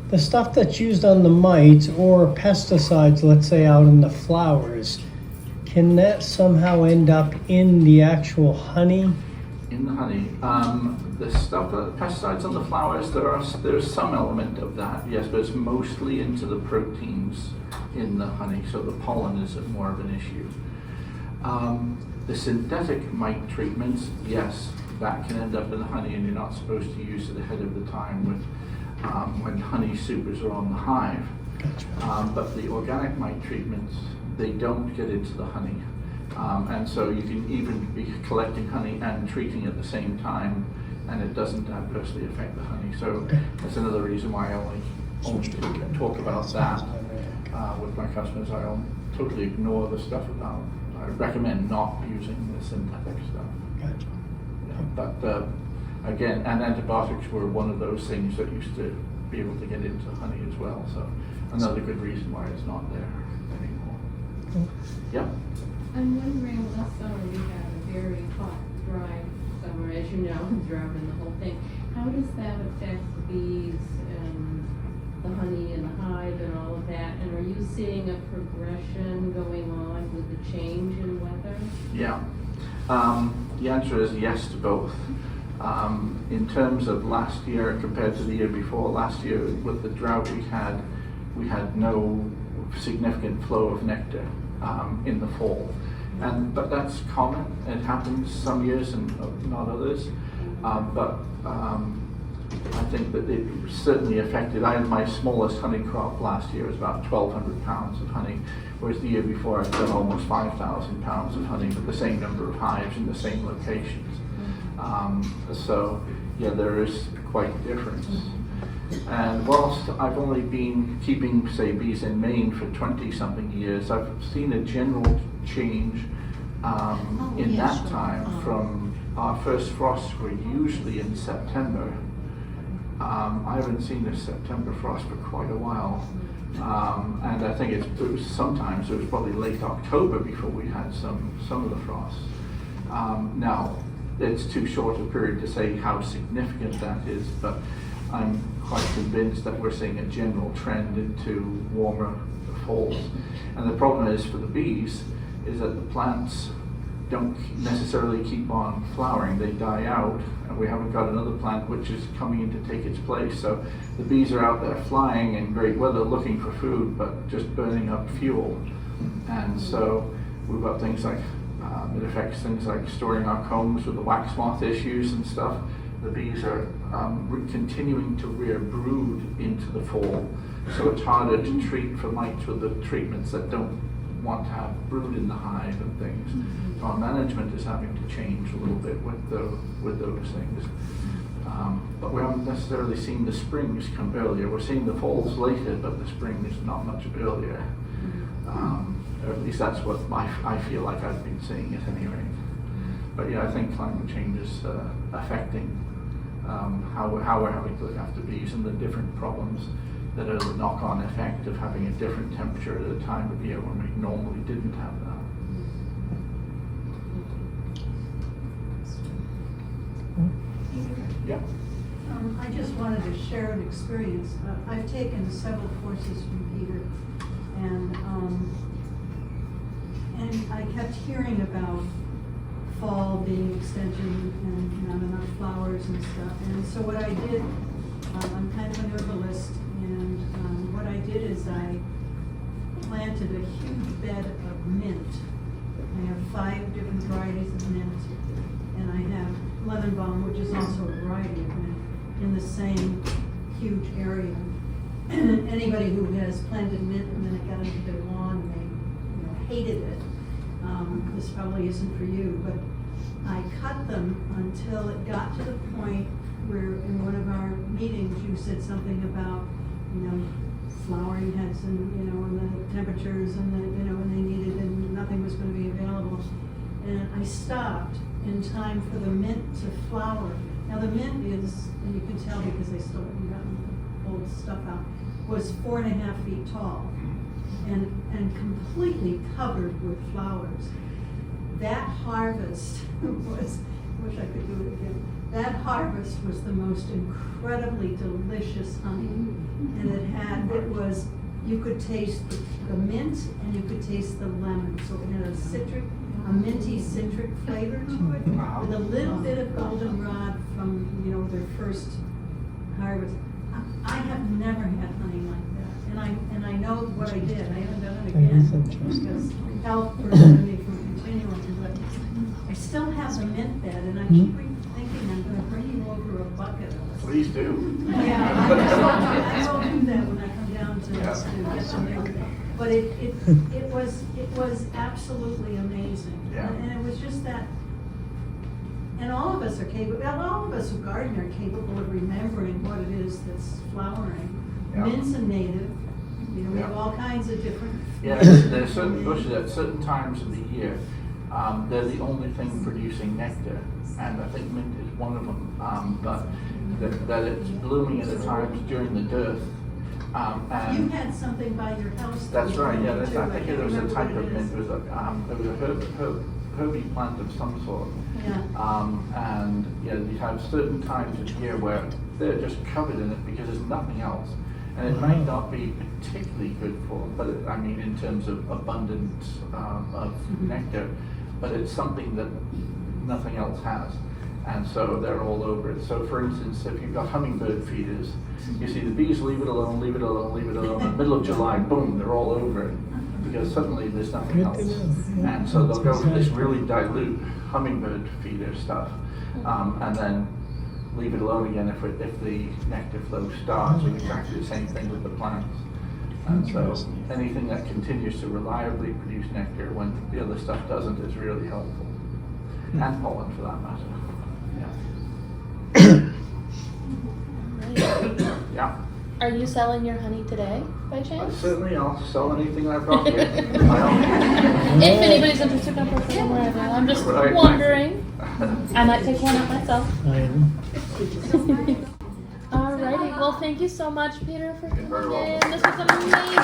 the stuff that's used on the mites or pesticides, let's say out in the flowers, can that somehow end up in the actual honey? In the honey, the stuff, pesticides on the flowers, there's some element of that, yes, but it's mostly into the proteins in the honey, so the pollen is more of an issue. The synthetic mite treatments, yes, that can end up in the honey, and you're not supposed to use it ahead of the time when honey supers are on the hive. But the organic mite treatments, they don't get into the honey. And so you can even be collecting honey and treating at the same time, and it doesn't adversely affect the honey. So that's another reason why I only talk about that with my customers. I totally ignore the stuff about, I recommend not using the synthetic stuff. Gotcha. Yeah, but again, and antibiotics were one of those things that used to be able to get into honey as well. So another good reason why it's not there anymore. Yep. I'm wondering, last summer we had a very hot, dry summer, as you know, drought and the whole thing. How does that affect the bees and the honey and the hive and all of that? And are you seeing a progression going on with the change in weather? Yeah. The answer is yes to both. In terms of last year compared to the year before, last year with the drought we had no significant flow of nectar in the fall. But that's common. It happens some years and not others. I think that it certainly affected. I had my smallest honey crop last year was about 1,200 pounds of honey, whereas the year before I'd done almost 5,000 pounds of honey with the same number of hives in the same locations. So yeah, there is quite a difference. And whilst I've only been keeping, say, bees in Maine for 20-something years, I've seen a general change in that time. From our first frosts were usually in September. I haven't seen a September frost for quite a while. And I think it was probably late October before we had some of the frosts. Now, it's too short a period to say how significant that is, but I'm quite convinced that we're seeing a general trend into warmer falls. And the problem is for the bees is that the plants don't necessarily keep on flowering, they die out, and we haven't got another plant which is coming in to take its place. So the bees are out there flying in great weather looking for food, but just burning up fuel. And so we've got things like, it affects things like storing our combs with the wax moth issues and stuff. The bees are continuing to rear brood into the fall, so it's harder to treat for mites with the treatments that don't want to have brood in the hive and things. So our management is having to change a little bit with those things. But we haven't necessarily seen the springs come earlier. We're seeing the falls later, but the spring is not much earlier. Or at least that's what I feel like I've been seeing at any rate. But yeah, I think climate change is affecting how we're having to look after bees and the different problems that are the knock-on effect of having a different temperature at a time of year when we normally didn't have that. Yeah. I just wanted to share an experience. I've taken several courses from Peter, and I kept hearing about fall being extension and not enough flowers and stuff. And so what I did, I'm kind of a herbalist, and what I did is I planted a huge bed of mint. I have 5 different varieties of mint, and I have lemon balm, which is also a variety of mint, in the same huge area. Anybody who has planted mint and then it got into their lawn and they hated it, this probably isn't for you, but I cut them until it got to the point where in one of our meetings you said something about, flowering heads and, and the temperatures and and they needed and nothing was going to be available. And I stopped in time for the mint to flower. Now the mint is, and you can tell because I still haven't gotten the old stuff out, was 4.5 feet tall and completely covered with flowers. That harvest was, I wish I could do it again. That harvest was the most incredibly delicious honey. And you could taste the mint and you could taste the lemon. So it had a minty citric flavor to it, with a little bit of goldenrod from, their first harvest. I have never had honey like that. And I know what I did. I haven't done it again because health prevented me from continuing, but I still have the mint bed, and I keep thinking I'm going to bring you over a bucket of it. Please do. Yeah, I will do that when I come down to get some. But it was absolutely amazing. Yeah. And it was just that. And all of us are capable. All of us who garden are capable of remembering what it is that's flowering. Yeah. Mint's a native. We Yeah. have all kinds of different. Yeah, there's certain bushes at certain times of the year. they're the only thing producing nectar, and I think mint is one of them. But that it's blooming at the times during the dearth. You And had something by your house. that's right. Yeah, too. I think can't there was a remember type what of it mint. is. It was a herbie plant of some sort. Yeah. And you have certain times of year where they're just covered in it because there's nothing else. And it might not be particularly good for, but I mean in terms of abundance of nectar, but it's something that nothing else has. And so they're all over it. So for instance, if you've got hummingbird feeders, you see the bees leave it alone, leave it alone, leave it alone. In the middle of July, boom, they're all over it because suddenly there's nothing Good else. to know, yeah. And so they'll go for this really dilute hummingbird feeder stuff, and then leave it alone again if the nectar flow starts. And exactly the same thing with the plants. And so anything that continues to reliably produce nectar when the other stuff doesn't is really helpful. And pollen for that matter. Yeah. Are you selling your honey today, by chance? Certainly, I'll sell anything I've got here. By all means. If anybody's interested in purchasing wherever, I'm just Right. wondering. I might take one up myself. I Alrighty, well thank you so much, Peter, for You're very coming in. welcome. This was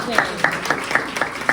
amazing.